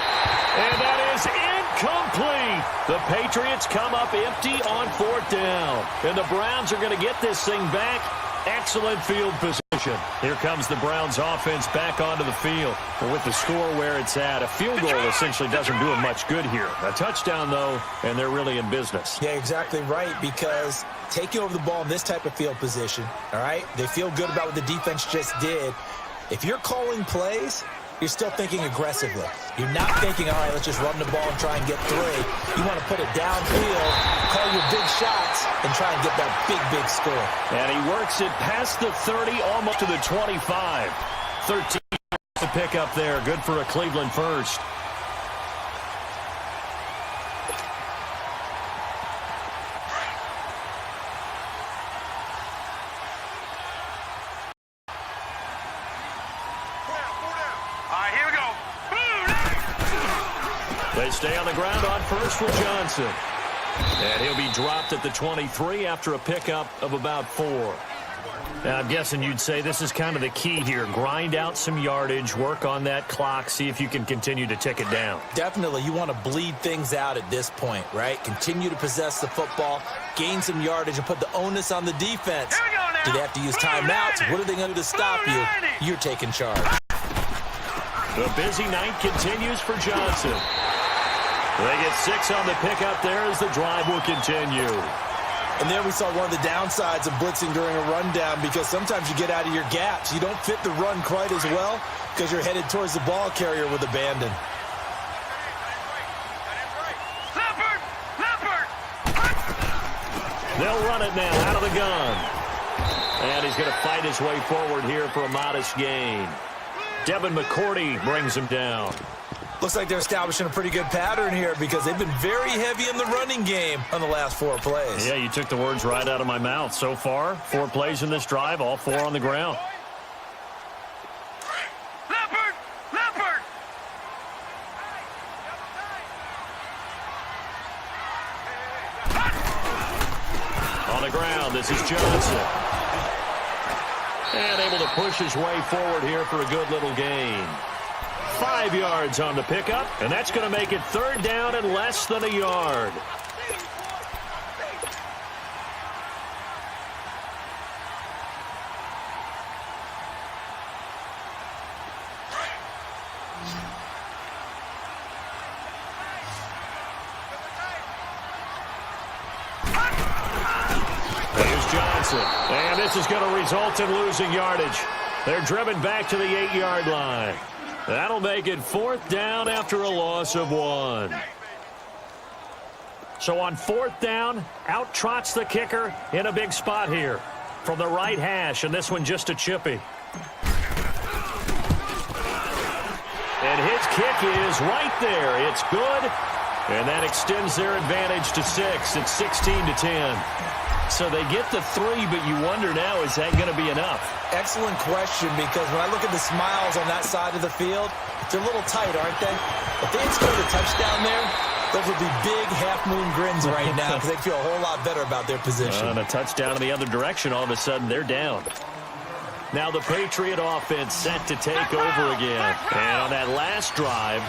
And that is incomplete. The Patriots come up empty on 4th down. And the Browns are going to get this thing back. Excellent field position. Here comes the Browns offense back onto the field. And with the score where it's at, a field goal essentially doesn't do them much good here. A touchdown, though, and they're really in business. Yeah, exactly right, because taking over the ball in this type of field position, all right, they feel good about what the defense just did. If you're calling plays, you're still thinking aggressively. You're not thinking, all right, let's just run the ball and try and get 3. You want to put it downfield, call your big shots, and try and get that big, big score. And he works it past the 30, almost to the 25. 13 to pick up there. Good for a Cleveland first. They stay on the ground on first for Johnson. And he'll be dropped at the 23 after a pickup of about 4. Now, I'm guessing you'd say this is kind of the key here. Grind out some yardage, work on that clock, see if you can continue to tick it down. Definitely. You want to bleed things out at this point, right? Continue to possess the football, gain some yardage, and put the onus on the defense. Do they have to use timeouts? What are they going to do to stop you? You're taking charge. The busy night continues for Johnson. They get 6 on the pickup there as the drive will continue. And there we saw one of the downsides of blitzing during a rundown because sometimes you get out of your gaps. You don't fit the run quite as well because you're headed towards the ball carrier with abandon. They'll run it now out of the gun. And he's going to fight his way forward here for a modest gain. Devin McCourty brings him down. Looks like they're establishing a pretty good pattern here because they've been very heavy in the running game on the last 4 plays. Yeah, you took the words right out of my mouth. So far, 4 plays in this drive, all 4 on the ground. Leopard! Leopard! On the ground, this is Johnson. And able to push his way forward here for a good little gain. 5 yards on the pickup, and that's going to make it 3rd down and less than a yard. Here's Johnson, and this is going to result in losing yardage. They're driven back to the 8-yard line. That'll make it 4th down after a loss of 1. So on 4th down, out trots the kicker in a big spot here from the right hash, and this one just a chippy. And his kick is right there. It's good, and that extends their advantage to 6. It's 16-10. So they get the 3, but you wonder now, is that going to be enough? Excellent question, because when I look at the smiles on that side of the field, they're a little tight, aren't they? If they had scored a touchdown there, those would be big half-moon grins right now because they feel a whole lot better about their position. And a touchdown in the other direction, all of a sudden they're down. Now the Patriot offense set to take over again. And on that last drive,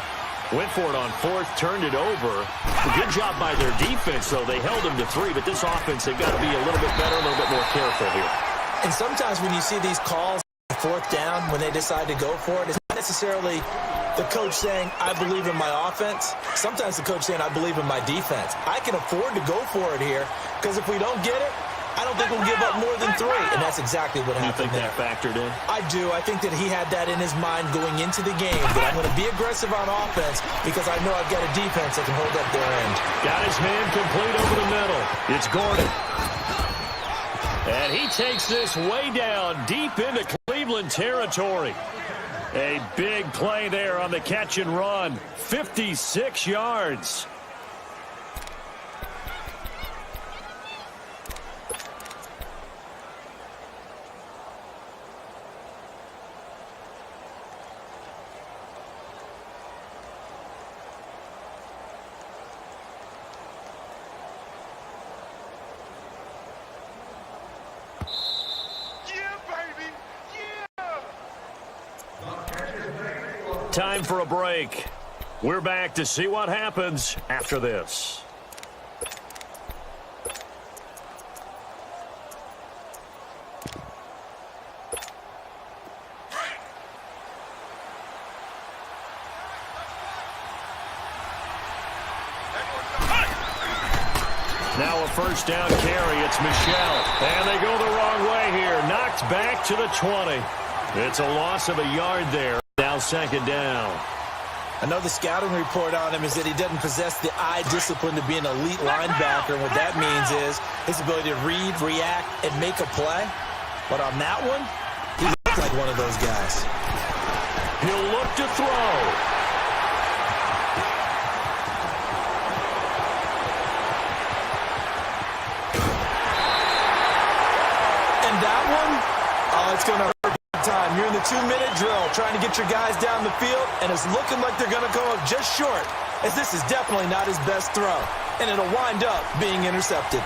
went for it on 4th, turned it over. A good job by their defense, though. They held them to 3, but this offense, they've got to be a little bit better, a little bit more careful here. And sometimes when you see these calls, 4th down, when they decide to go for it, it's not necessarily the coach saying, I believe in my offense. Sometimes the coach saying, I believe in my defense. I can afford to go for it here, because if we don't get it, I don't think we'll give up more than 3. And that's exactly what happened there. You think that factored in? I do. I think that he had that in his mind going into the game, that I'm going to be aggressive on offense because I know I've got a defense that can hold up their end. Got his man complete over the middle. It's Gordon. And he takes this way down deep into Cleveland territory. A big play there on the catch and run. 56 yards. Time for a break. We're back to see what happens after this. Now a 1st down carry. It's Michelle. And they go the wrong way here. Knocked back to the 20. It's a loss of a yard there. Now 2nd down. I know the scouting report on him is that he doesn't possess the eye discipline to be an elite linebacker. And what that means is his ability to read, react, and make a play. But on that one, he looks like one of those guys. He'll look to throw. And that one, oh, it's going to hurt big time. You're in the 2-minute drill trying to get your guys down the field, and it's looking like they're going to come up just short, as this is definitely not his best throw, and it'll wind up being intercepted.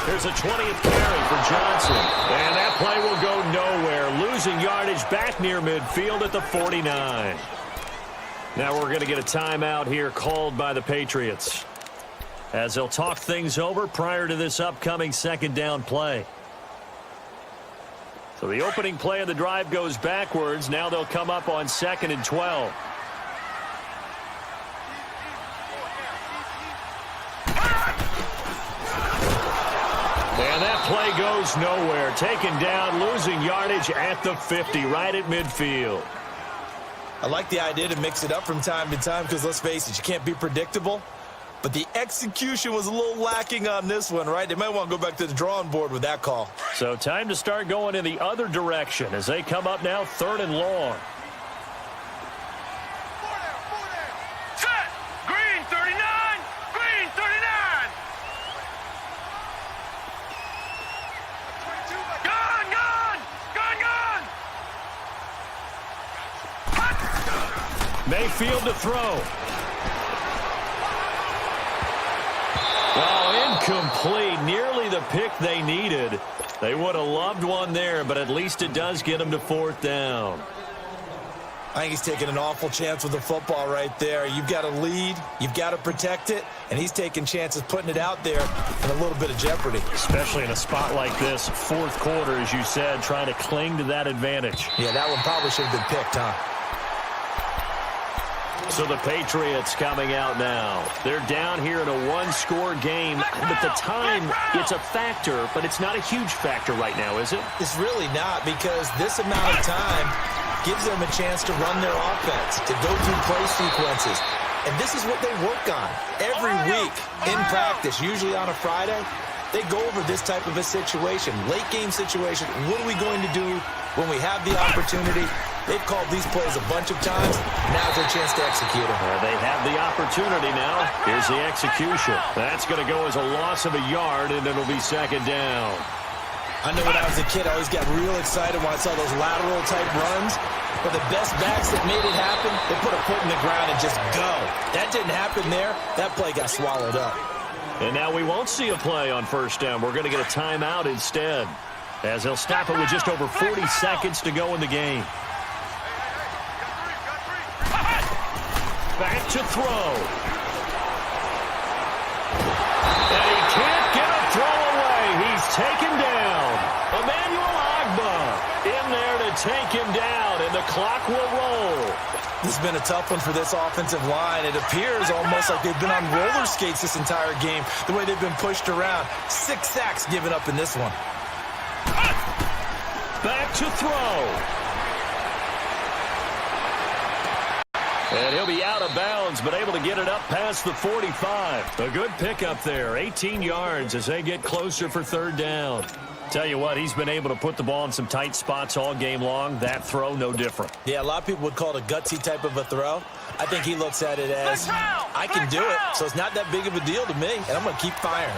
There's a 20th carry for Johnson. And that play will go nowhere. Losing yardage back near midfield at the 49. Now we're going to get a timeout here called by the Patriots, as they'll talk things over prior to this upcoming 2nd down play. So the opening play of the drive goes backwards. Now they'll come up on 2nd and 12. And that play goes nowhere. Taken down, losing yardage at the 50, right at midfield. I like the idea to mix it up from time to time because, let's face it, you can't be predictable. But the execution was a little lacking on this one, right? They might want to go back to the drawing board with that call. So time to start going in the other direction as they come up now 3rd and long. Set! Green 39! Green 39! Gone, gone! Gone, gone! Mayfield to throw. Well, incomplete. Nearly the pick they needed. They would have loved one there, but at least it does get them to 4th down. I think he's taking an awful chance with the football right there. You've got to lead, you've got to protect it, and he's taking chances putting it out there in a little bit of jeopardy. Especially in a spot like this, 4th quarter, as you said, trying to cling to that advantage. Yeah, that one probably should have been picked, huh? So the Patriots coming out now. They're down here in a 1-score game, but the time, it's a factor, but it's not a huge factor right now, is it? It's really not, because this amount of time gives them a chance to run their offense, to go through play sequences. And this is what they work on every week in practice, usually on a Friday. They go over this type of a situation, late game situation. What are we going to do when we have the opportunity? They've called these plays a bunch of times. Now's their chance to execute them. They have the opportunity now. Here's the execution. That's going to go as a loss of a yard, and it'll be 2nd down. I know when I was a kid, I always got real excited when I saw those lateral-type runs. But the best backs that made it happen, they put a foot in the ground and just go. That didn't happen there. That play got swallowed up. And now we won't see a play on 1st down. We're going to get a timeout instead, as they'll stop it with just over 40 seconds to go in the game. Back to throw. And he can't get a throw away. He's taken down. Emmanuel Agba in there to take him down, and the clock will roll. This has been a tough one for this offensive line. It appears almost like they've been on roller skates this entire game, the way they've been pushed around. 6 sacks given up in this one. Back to throw. And he'll be out of bounds, but able to get it up past the 45. A good pickup there, 18 yards as they get closer for 3rd down. Tell you what, he's been able to put the ball in some tight spots all game long. That throw, no different. Yeah, a lot of people would call it a gutsy type of a throw. I think he looks at it as, I can do it, so it's not that big of a deal to me, and I'm going to keep firing.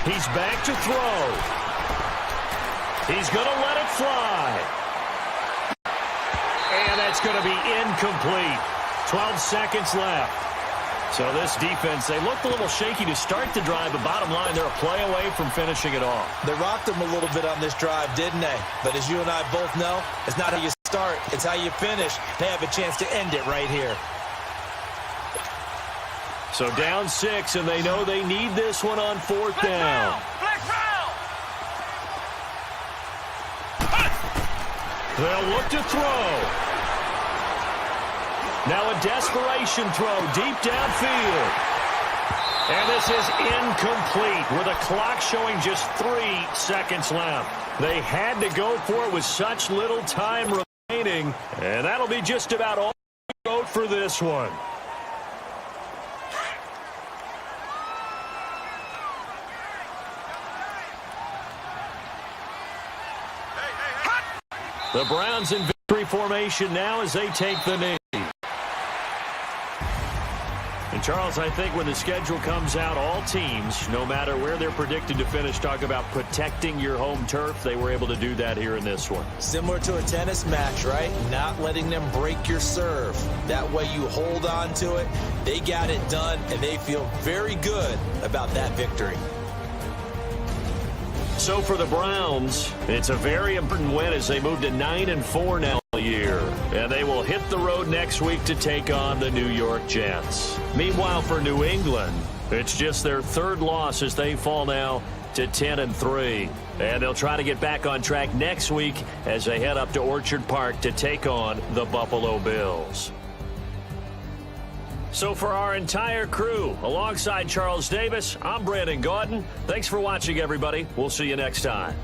He's back to throw. He's going to let it fly. And that's going to be incomplete. 12 seconds left. So this defense, they looked a little shaky to start the drive, but bottom line, they're a play away from finishing it off. They rocked them a little bit on this drive, didn't they? But as you and I both know, it's not how you start, it's how you finish. They have a chance to end it right here. So down 6, and they know they need this one on 4th down. They'll look to throw. Now a desperation throw deep downfield. And this is incomplete with the clock showing just 3 seconds left. They had to go for it with such little time remaining. And that'll be just about all they wrote for this one. The Browns in victory formation now as they take the knee. And, Charles, I think when the schedule comes out, all teams, no matter where they're predicted to finish, talk about protecting your home turf. They were able to do that here in this one. Similar to a tennis match, right? Not letting them break your serve. That way you hold on to it. They got it done, and they feel very good about that victory. So for the Browns, it's a very important win as they move to 9-4 now a year. And they will hit the road next week to take on the New York Jets. Meanwhile, for New England, it's just their 3rd loss as they fall now to 10-3. And they'll try to get back on track next week as they head up to Orchard Park to take on the Buffalo Bills. So for our entire crew, alongside Charles Davis, I'm Brandon Gaudin. Thanks for watching, everybody. We'll see you next time.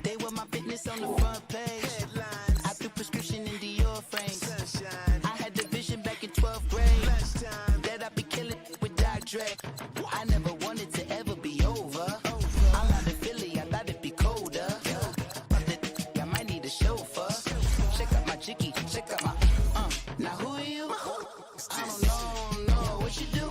They were my fitness on the front page. Headlines. I threw prescription in Dior frames. Sunshine. I had the vision back in 12th grade. Lunchtime. That I'd be killing with Doc Dre. I never wanted to ever be over. I'm out of Philly, I thought it'd be colder. I might need a chauffeur. Check out my chicky, check out my now who are you? I don't know what you do.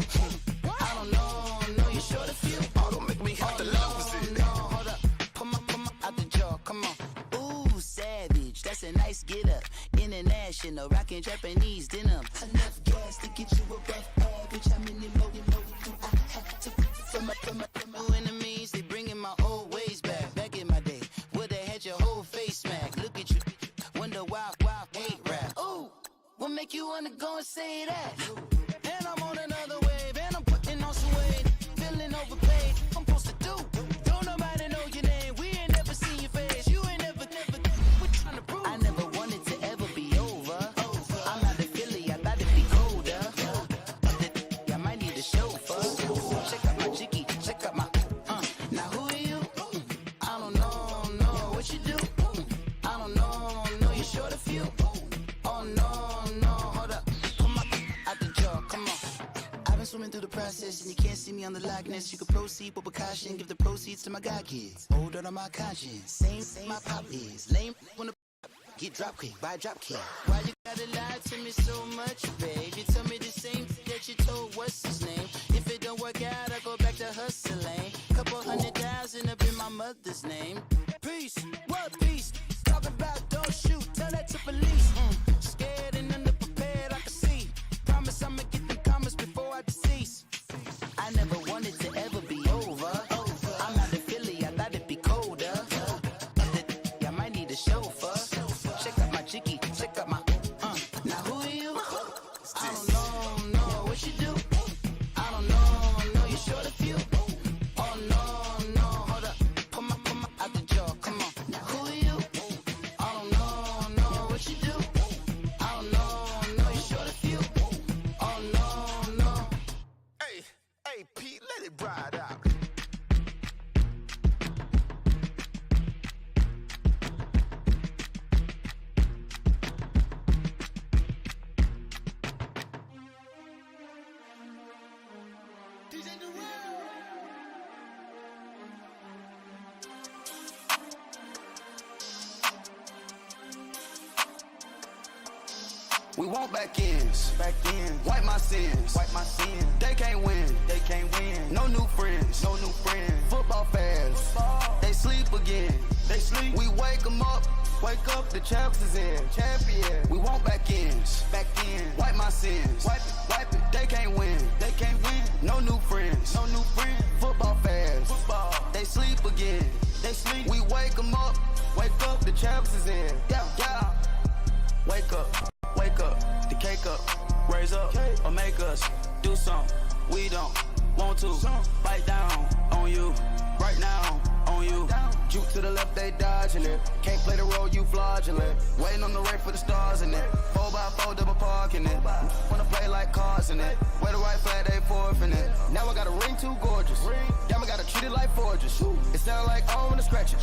I don't know you short a few. Oh, don't make me have to lose it. No, hold up. Come on, out the jaw, come on. Ooh, savage, that's a nice get up. International, rockin' Japanese denim. Enough gas to get you a rough average. I'm in the mode I had to from my enemies. They bringing my old ways back. Back in my day, where they had your whole face smacked. Look at you, wonder why hate rap. Ooh, what make you wanna go and say that? And I'm on another wave, and I'm putting on some weight. Feeling overpaid, I'm supposed to do. Don't nobody know your name, we ain't never seen your face. You ain't never, what trying to prove? I never wanted to ever be over. I'm out of Philly, I thought it'd be colder. I might need a chauffeur. Check out my chicky, check out my, now who are you? I don't know what you do. I don't know you short a few. Oh no, hold up. Come on, out the jaw, come on. I've been swimming through the process and you can't see me on the Loch Ness. You can proceed with caution, give the proceeds to my God kids. Older on my conscience, same my pop is. Lame when the get drop kick, buy drop kick. Why you gotta lie to me so much, babe? You tell me the same that you told what's his name. If it don't work out, I go back to hustling. Couple 100,000 up in my mother's name. Peace, what peace? Talking about don't shoot, tell that to police. Scared and underprepared, I can see. Promise I'ma get them comments before I decease. I never wanted to ever be over. I'm out of Philly, I thought it'd be colder. I might need a chauffeur. Check out my chicky, check out my, now who are you? I don't know what you do. I don't know you short a few. Oh no, hold up. Come on, out the jaw, come on. Now who are you? I don't know what you do. I don't know you short a few. Oh no. Hey, Pete, let it ride out. We want back ends, wipe my sins, They can't win, No new friends, Football fans, they sleep again, We wake them up, the champs is in, champion. We want back ends, wipe my sins, wipe it. They can't win, No new friends, Football fans, they sleep again, We wake them up, the champs is in, yeah. Wake up, the cake up, raise up, or make us do something we don't want to. Bite down on you, right now on you. Juke to the left, they dodging it. Can't play the role, you fraudulent. Waiting on the rain for the stars in it. 4x4 double parking it. Wanna play like cars in it. Where the right flag, they forfeiting it. Now I got a ring too gorgeous. Damn, I gotta treat it like forges. It sound like I'm gonna scratch it.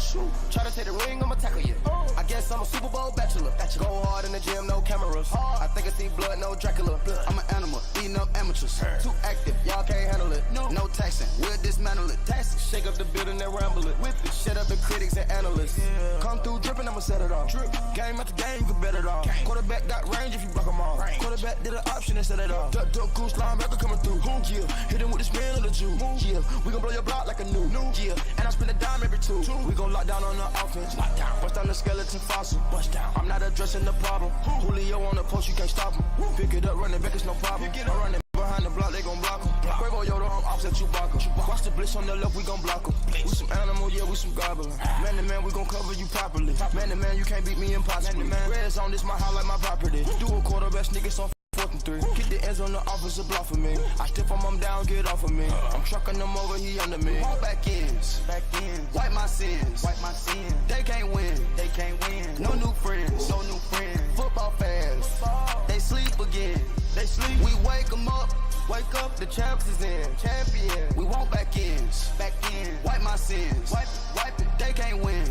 Try to take the ring, I'ma tackle you. I guess I'm a Super Bowl bachelor. Go hard in the gym, no cameras. I think I see blood, no Dracula. I'm an animal, eating up amateurs. Too active, y'all can't handle it. No taxing, we'll dismantle it. Taxing, shake up the building and ramble it. Whip it, shut up the critics and analysts. Come through dripping, I'ma set it off. Game after game, you can bet it off. Quarterback got range if you block them off. Quarterback did an option and set it off. Duck, goose, linebacker coming through. Yeah, hit him with the spin of the Jew. Yeah, we gon' blow your block like a new. Yeah, and I spend a dime every two. We gon' lock down on the offense. Bust down the skeleton fossil. Bust down. I'm not addressing the problem. Julio on the post, you can't stop him. Pick it up, running back, it's no problem. I'm running behind the block, they gon' block him. Quavo Yoda, I'm offset Chewbacca. Watch the blitz on the left, we gon' block him. We some animal, yeah, we some goblin. Man to man, we gon' cover you properly. Man to man, you can't beat me impossibly. Red zone, this my highlight, my property. Do a quarter best niggas on 4th and 3. Kick the ends on the offensive block for me. I stiff him, I'm down, get off of me. I'm trucking them over, he under me. Walk back ends. Wipe my sins. They can't win. No new friends. Football fans. They sleep again. We wake them up. Wake up, the champs is in. Champion. We want back ends. Wipe my sins. Wipe it. They can't win.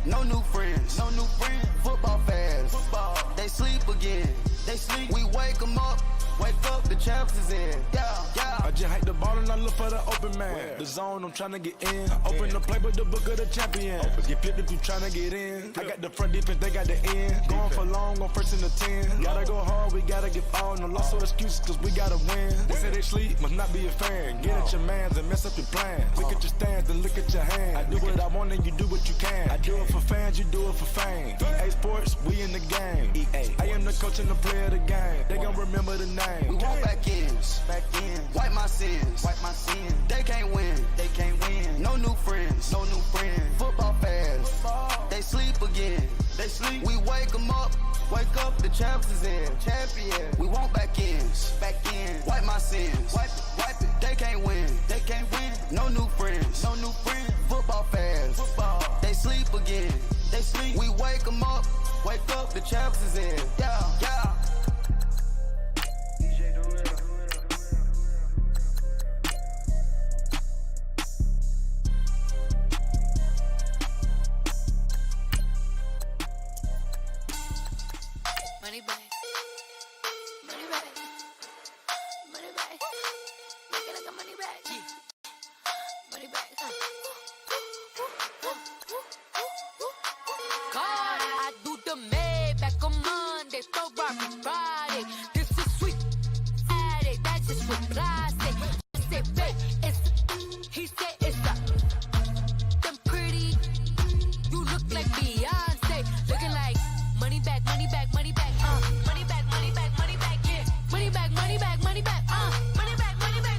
No new friends. Football fans. They sleep again. We wake them up. Wake up, the champs is in. Yeah. I just hate the ball and I look for the open man. The zone, I'm trying to get in. Open the playbook, the book of the champion. Get flipped if you trying to get in. I got the front defense, they got the end. Going for long, on 1st and the 10. Gotta go hard, we gotta give all. No loss or excuses, cause we gotta win. They say they sleep, must not be a fan. Get at your mans and mess up your plans. Look at your stands and look at your hands. I do what I want and you do what you can. I do it for fans, you do it for fame. EA Sports, we in the game. I am the coach and the player of the game. They gon' remember the name. We want back ends. Wipe my sins. They can't win. No new friends. Football fans. They sleep again. We wake them up. Wake up, the champs is in. Champion. We want back ends. Wipe my sins. Wipe it. They can't win. No new friends. Football fans. They sleep again. We wake them up. Wake up, the champs is in. Yeah. Money back. Make it like a money back. Money back. God, I do the Maybach on Monday, Ferrari Friday. This is sweet Saturday, that's just what I say. I say, babe, he said it's them pretty. You look like Beyonce, looking like money back, money back. Money back, yeah. Money back, money back. Money back.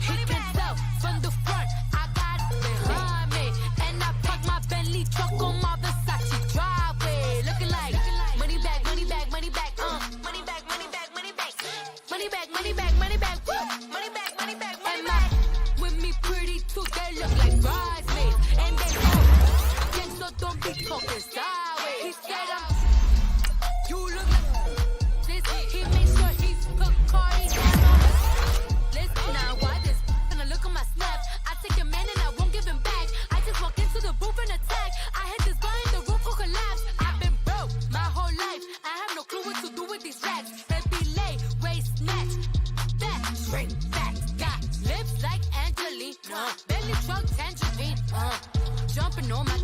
He can tell from the front, I got it behind me. And I park my Bentley truck on my Versace driveway. Looking like money back. Money back, money back. And my with me pretty too, they look like bridesmaids. And they all so don't be talking sideways. He said you look like this. He made sure he put Cardi down. Listen now, why this? And I look on my snap. I take your man and I won't give him back. I just walk into the booth and attack. I hit this guy in the roof will collapse. I've been broke my whole life. I have no clue what to do with these racks. Baby lay, waist snatch. That straight back. Got lips like Angelina. Belly truck tangerine. Jumping on my.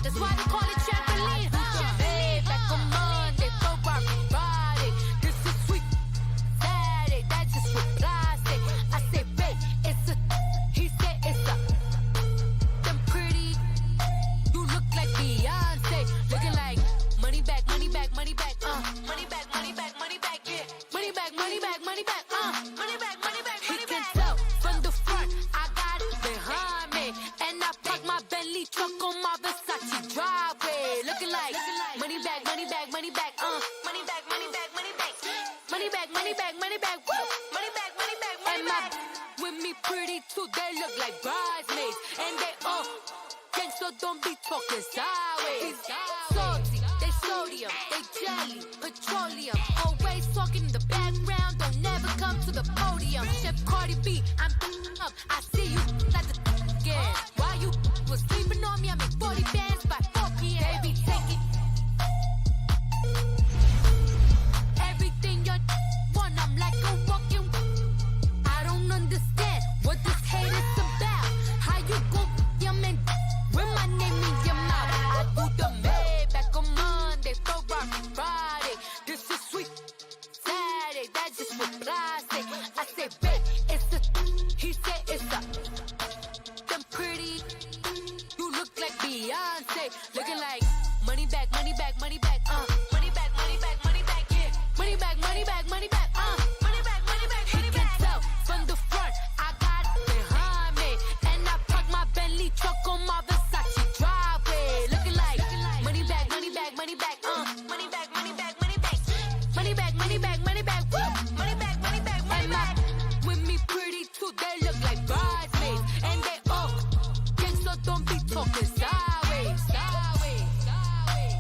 That's why they call it trampoline. Back on Monday, Ferrari Friday. This is sweet Saturday, that's just what I say. I say, babe, he said it's them pretty. You look like Beyonce, looking like money back. Money back, yeah. Money back. He can tell from the front, I got it behind me. And I park my Bentley truck on my Versace driveway. Looking like money back. Money back. And my with me pretty too, they look like bridesmaids. And they all gang so don't be talking sideways. Salty, they sodium, they jelly, petroleum. Always talking in the background, don't never come to the podium. Chef Cardi B, I'm up. I see you at the again. While you was sleeping on me, I make 40 bands by 4 p.m. Baby, take it. Everything you want, I'm like a walking. I don't understand what this hate is about. How you go, your man, with my name in your mouth. I do the Maybach on Monday, throw rock Friday. This is sweet Saturday, that's just what I say. I say, babe, it's the, he said it's the, them pretty, you look like Beyonce, looking like money back, money back, money back, money back, money back, money back, yeah, money back, money back, money back, money back, money back, money back. He can tell from the front, I got it behind me, and I park my Bentley truck on my Versace driveway, looking like money back, money back, money back, money back, money back, money back, money back, money back, money back, money back, money back, money back. With me pretty too, they look like bridesmaids, and they all gangsta, don't be talking sideways, sideways, sideways.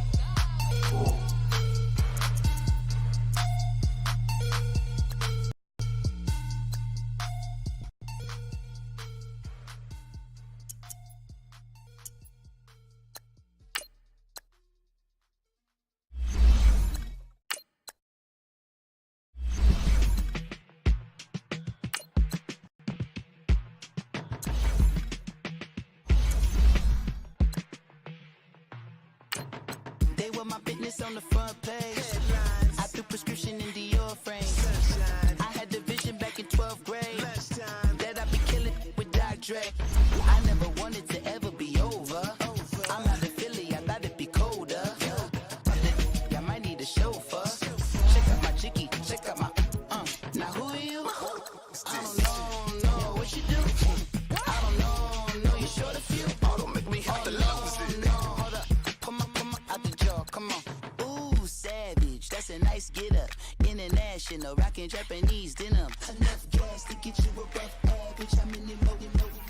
They were my business on the front page. I threw prescription in Dior frames. I had the vision back in 12th grade that I'd be killing with Dr. Dre. I never wanted to ever be over. I'm out of Philly, I thought it'd be colder. I might need a chauffeur. Check out my chicky, check out my Now who are you? I don't know what you do. I don't know you short a few. Oh, don't make me hit the love position. Hold up, come on, out the jaw, come on. Ooh, savage, that's a nice get up. International, rockin' Japanese denim. Enough gas to get you a rough average. I'm in the mode,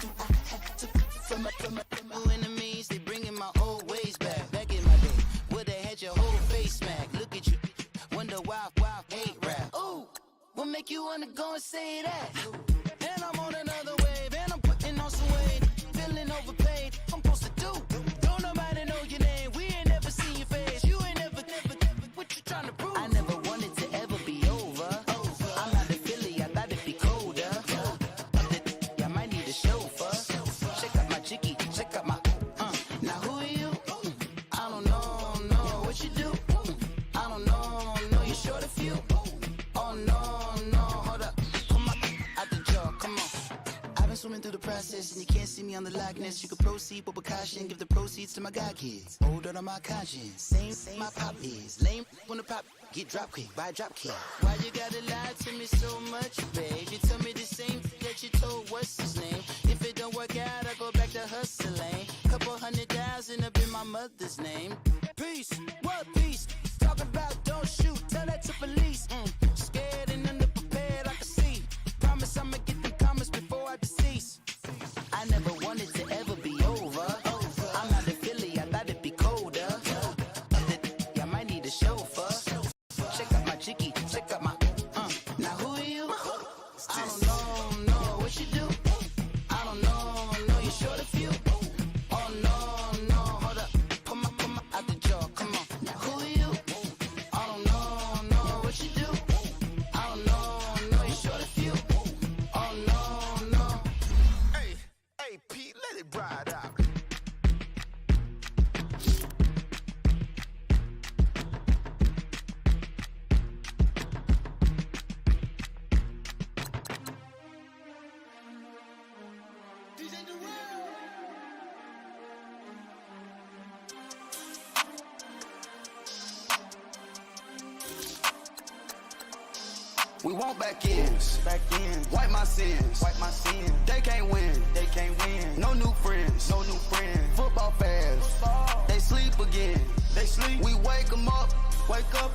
do I have to from my enemies? They bringing my old ways back. Back in my day, where they had your whole face smacked. Look at you, wonder why hate rap. Ooh, what make you wanna go and say that? And I'm on another wave, and I'm putting on some weight. Feeling overpaid, I'm supposed to do. Don't nobody know your name, we ain't never seen your face. You ain't never, what you trying to prove? I never wanted to ever be over. I'm out of Philly, I thought it'd be colder. I might need a chauffeur. Check out my chicky, check out my Now who are you? I don't know what you do. I don't know you short a few. Oh no, hold up, come on, out the jaw, come on. I've been swimming through the process, and you can't see me on the Loch Ness. You can proceed, but with caution, give the proceeds to my god kids. Older on my conscience, same my pop is. Lame when the pop get drop quick, buy drop kick. Why you gotta lie to me so much, babe? You tell me the same that you told what's his name. If it don't work out, I go back to hustling. Couple 100,000 up in my mother's name. Peace, what peace? Talk about don't shoot, tell that to police. Scared and underprepared, I can see. Promise I'ma get them comments before I decease. I never wanted to ever be over. I'm out of Philly, I thought it'd be colder. I might need a chauffeur. Check out my chicky, check out my Now who are you? I don't know what you do. I don't know you short a few. Oh no, hold up, come on, out the jaw, come on. Now who are you? I don't know what you do. I don't know you short a few. Oh no. Hey, Pete, let it ride out. We want back ends, wipe my sins, They can't win, No new friends, Football fans, they sleep again, We wake them up,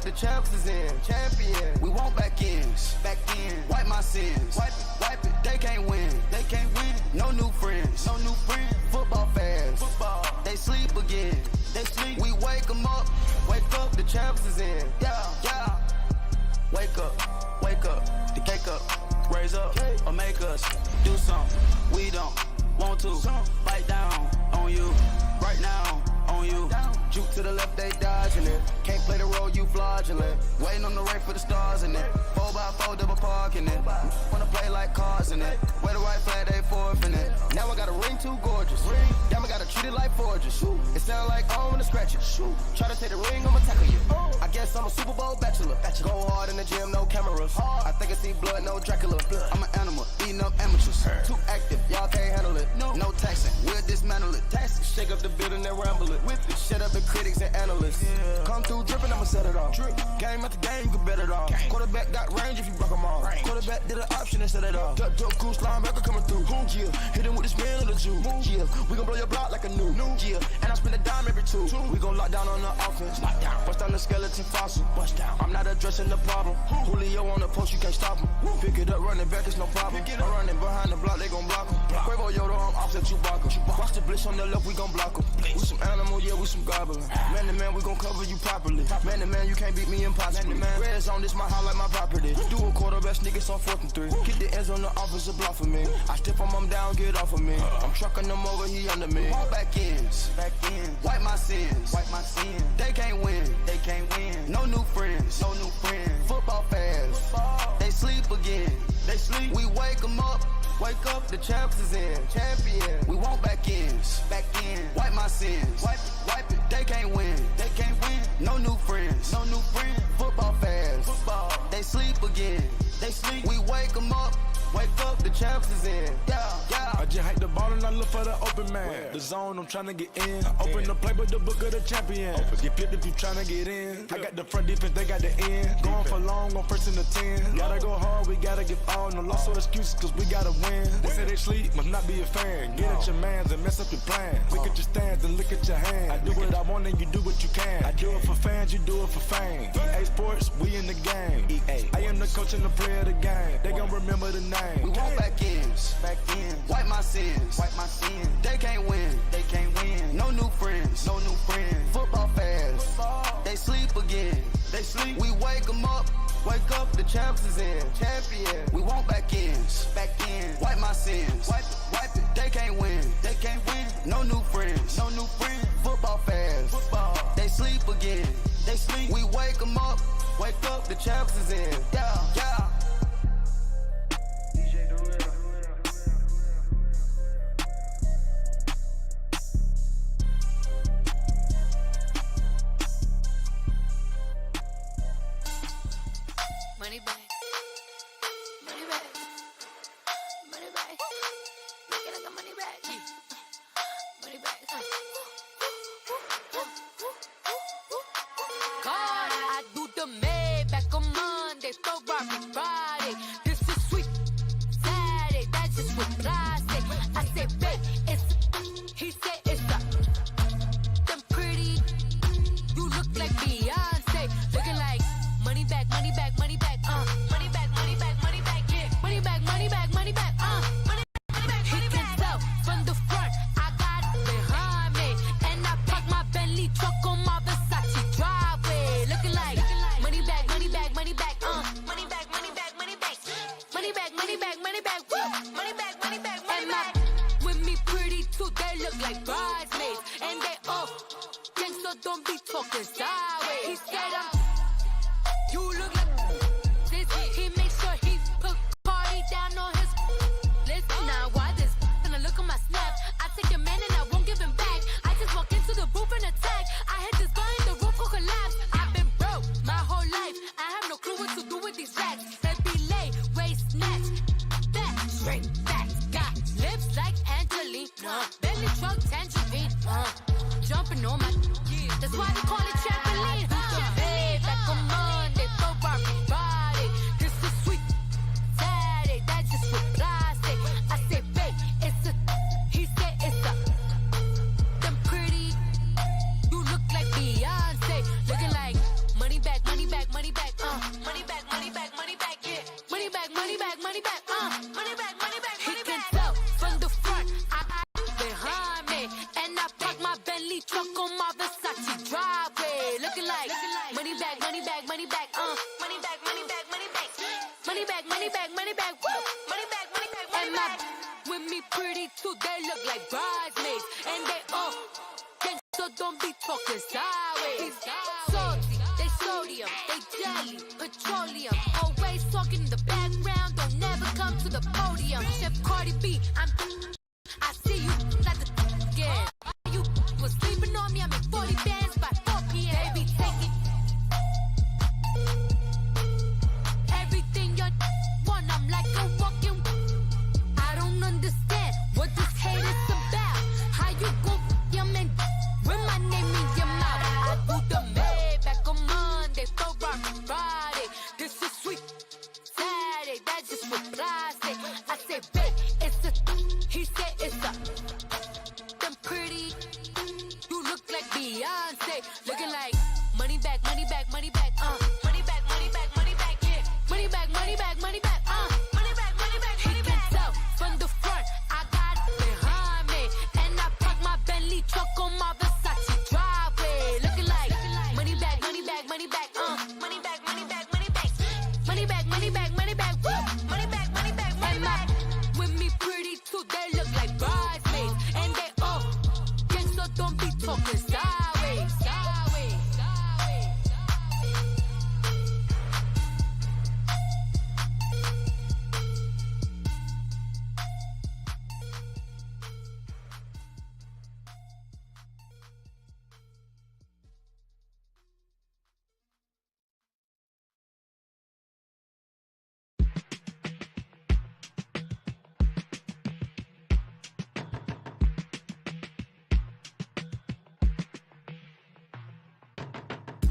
the champs is in, champion. We want back ends, wipe my sins, wipe it. They can't win, No new friends, Football fans, they champs is in. Yeah. Wake up, the cake up, raise up, or make us do something. We don't want to bite down on you right now. On you, juke to the left, they dodging it. Can't play the role, you fraudulent. Waiting on the rain for the stars in it. 4x4 double parking it. Wanna play like cars in it. Wear the white flag, they forfeiting it. Now I got a ring too gorgeous. Damn, I gotta treat it like forges. It sound like I wanna scratch it. Try to take the ring, I'ma tackle you. I guess I'm a Super Bowl bachelor. Go hard in the gym, no cameras. I think I see blood, no Dracula. I'm an animal, eating up amateurs. Too active, y'all can't handle it. No taxing, we'll dismantle it. Shake up the building and ramble it. Whip it, shut up the critics and analysts. Come through dripping, I'ma set it off. Game after game, you can bet it off. Quarterback got range if you broke them off. Quarterback did an option and set it off. Duck, cool linebacker coming through. Yeah, hit him with the spin of the Jew. Yeah, we gon' blow your block like a new. Yeah, and I spend a dime every two. We gon' lock down on the offense. Bust down the skeleton fossil. I'm not addressing the problem. Julio on the post, you can't stop him. Pick it up, running back, it's no problem. I'm running behind the block, they gon' block him. Quavo Yoda, I'm offset Chewbacca. Watch the blitz on the left, we gon' block him. We some animal, yeah, we some goblin. Man to man, we gon' cover you properly. Man to man, you can't beat me impossibly. Red zone, this my house like my property. Do a quarterback, niggas on 4th and 3. Get the ends on the offensive block for me. I step on him down, get off of me. I'm trucking them over, he under me. Back ends, wipe my sins. They can't win. No new friends. Football fans, they sleep again. We wake them up. Wake up, the champs is in. Champion. We want back ends. Wipe my sins. Wipe it. They can't win. No new friends. Football fans. They sleep again. We wake them up. Wake up, the champs is in. Yeah. I just hike the ball and I look for the open man. The zone, I'm trying to get in. Open the playbook, the book of the champion. Get flipped if you trying to get in. I got the front defense, they got the end. Going for long, on 1st and the 10. Gotta go hard, we gotta give all. No loss or excuses, cause we gotta win. They say they sleep, must not be a fan. Get at your mans and mess up your plans. Look at your stands and look at your hands. I do what I want and you do what you can. I do it for fans, you do it for fame. EA Sports, we in the game. I am the coach and the player of the game. They gon' remember the name. We want back ends. Wipe my sins. They can't win. No new friends. Football fans. They sleep again. We wake them up. Wake up, the champs is in. Champion. We want back ends. Wipe my sins. Wipe it. They can't win. No new friends. Football fans. They sleep again. We wake them up. Wake up, the champs is in. Yeah. Money back. Make it like a money back. Money back. God, I do the Maybach on Monday, Ferrari Friday. This is sweet Saturday, that's just what I say. I say, babe, he said it's them pretty. You look like Beyonce, looking like money back, money back, money back, money back, money back, money back, yeah, money back, money back, money back, money back. He can tell from the front, I got it behind me, and I park my Bentley truck on my Versace driveway, looking like money back, money back, money back, money back, money back, money back, money back, money back, money back, money back, money back, money back. With me pretty too, they look like bridesmaids, and they all gang, so don't be talking sideways. He said you look like this. He makes sure he put Cardi down on his list. Now why this? Gonna look at my snap. I take your man and I won't give him back. I just walk into the booth and attack. I hit this guy in the roof will collapse. I've been broke my whole life. I have no clue what to do with these racks. Baby lay, waist snatch, back, straight back. Got lips like Angelina, belly truck tangerine. Jumping on my, that's why they call it trampoline. Back on Monday, Ferrari Friday. This is sweet Saturday, that's just what I say. I say, babe, he said it's them pretty. You look like Beyonce, looking like money back, money back, money back, money back, money back, money back, yeah, money back, money back, money back, money back, money back. He can tell from the front, I behind me, and I park my Bentley truck on my Versace driveway. my with me pretty too, they look like bridesmaids. And they all think so, don't be talking sideways. Salty, they sodium, they jelly, petroleum. Always talking in the background, don't never come to the podium. Chef Cardi B, I see you like the again. You was sleeping on me, I'm in 40 bands by 4 p.m. Baby, take it. Everything you want, I'm like a walking. I don't understand what this hate is about. How you go your man with my name in your mouth? I do the Maybach on Monday, so rock Friday. This is sweet Saturday, that's just what I say. I say, babe, it's a. He said it's a. Them pretty. You look like Beyonce, looking like money back, money back, money back, money back, money back, money back, yeah. Money back, money back, money back, money back, money back, money back. He can tell from the front, I got it behind me, and I park my Bentley truck on my Versace driveway, looking like money back, money back, money back, money back, money back, money back, money back, money back, money back, money back, money back, money back. With me pretty too, they look like bridesmaids, and they all think so, don't be talking sideways, sideways, sideways.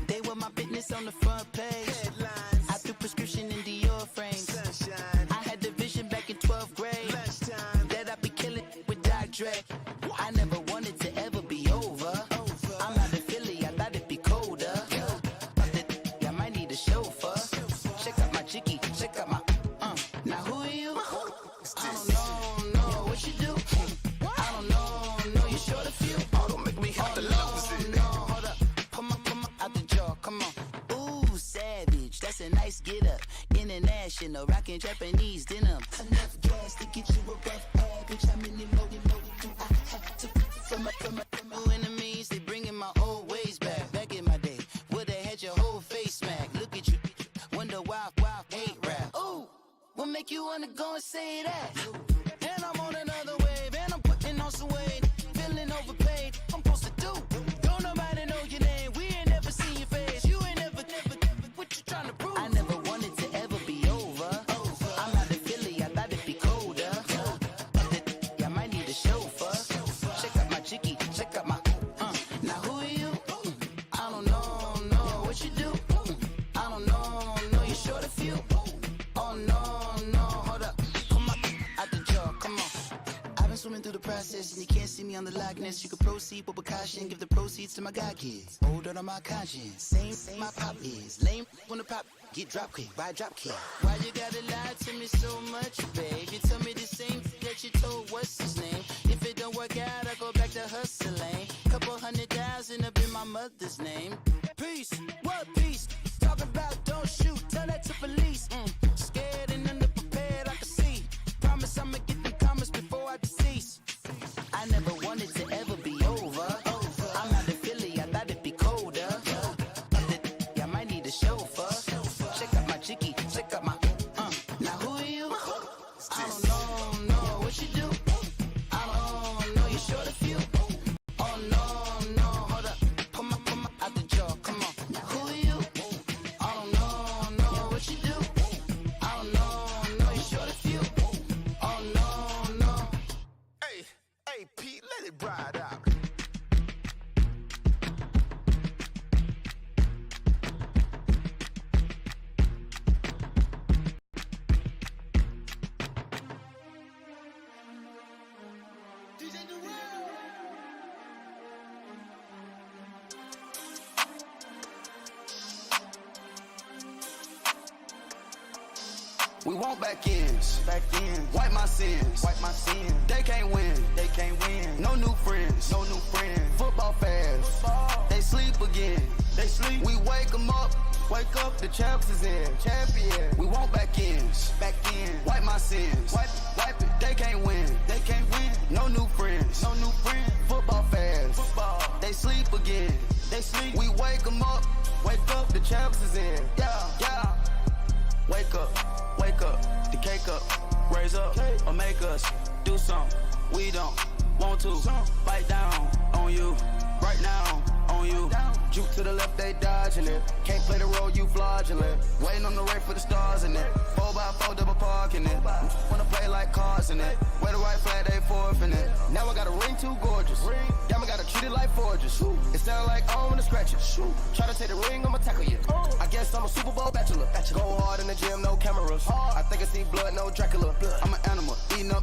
They were my business on the front page. Headlines. I threw prescription in Dior frames. Sunshine. I had the vision back in 12th grade. Lunchtime. That I'd be killing with Dr. Dre. I never wanted to ever be over. I'm out of Philly, I thought it'd be colder. I might need a chauffeur. Check out my jiggy, check out my Now who are you? I don't know what you do. I don't know you're short of few. Oh, don't make me have to lose it. Hold up, come on, out the jaw, come on. Ooh, savage, that's a nice get up. International, rockin' Japanese denim. Enough gas to get you a rough average. I'm in the loaded, I had to from my enemies, they bringing my old ways back. Back in my day, where they had your whole face smacked. Look at you, wonder why hate rap. Ooh, what make you wanna go and say that? And I'm on another wave, and I'm putting on some weight. Feeling overpaid, I'm supposed to do. Don't nobody know your name, we ain't never seen your face. You ain't never, what you trying to prove? I never wanted to ever be over. I'm out of Philly, I thought it'd be colder. I might need a chauffeur. Check out my jiggy, check out my Now who are you? I don't know what you do. I don't know you're short of few. Oh no, hold up, come on, out the jaw, come on. I've been swimming through the process, and you can't see me on the likeness. You can proceed, but with caution, give the proceeds to my god kids. Hold on my conscience, same my pop is. Lame when the pop get drop quick, buy drop kick. Why you gotta lie to me so much, babe? You tell me the same that you told what's his name. If it don't work out, I go back to hustling. Couple 100,000 up in my mother's name. Peace, what peace? Talking about don't shoot, tell that to police. Scared and underprepared, I can see. Promise I'ma get them comments before I decease. I never wanted to ever be over. I'm out of Philly, I thought it'd be colder. I might need a chauffeur. Check out my jiggy, check out my Now who are you? I don't know what you do. I don't know you're short of few. Oh no, hold up, come on, out the jaw, come on. Now who are you? I don't know what you do. I don't know you're short of few. Oh no. Hey, Pete, let it ride out. We want back ends, wipe my sins, They can't win, no new friends, Football fans, they sleep again, We wake them up, the champs is in, champion. We want back ends, wipe my sins, wipe it, they can't the champs is in. Yeah, yeah. Wake up, the cake up, raise up, or make us do something we don't want to. Bite down on you, right now on you. Juke to the left, they dodging it. Can't play the role, you fraudulent. Waiting on the right for the stars in it. 4x4 double parking it. Wanna play like cars in it. Wear the white flag, they forfeiting it. Now I got a ring too gorgeous. Diamond gotta treat it like forges. It sound like I don't wanna scratch it. Try to take the ring, I'ma tackle you. I guess I'm a Super Bowl bachelor. Go hard in the gym, no cameras. I think I see blood, no Dracula. I'm an animal, eating up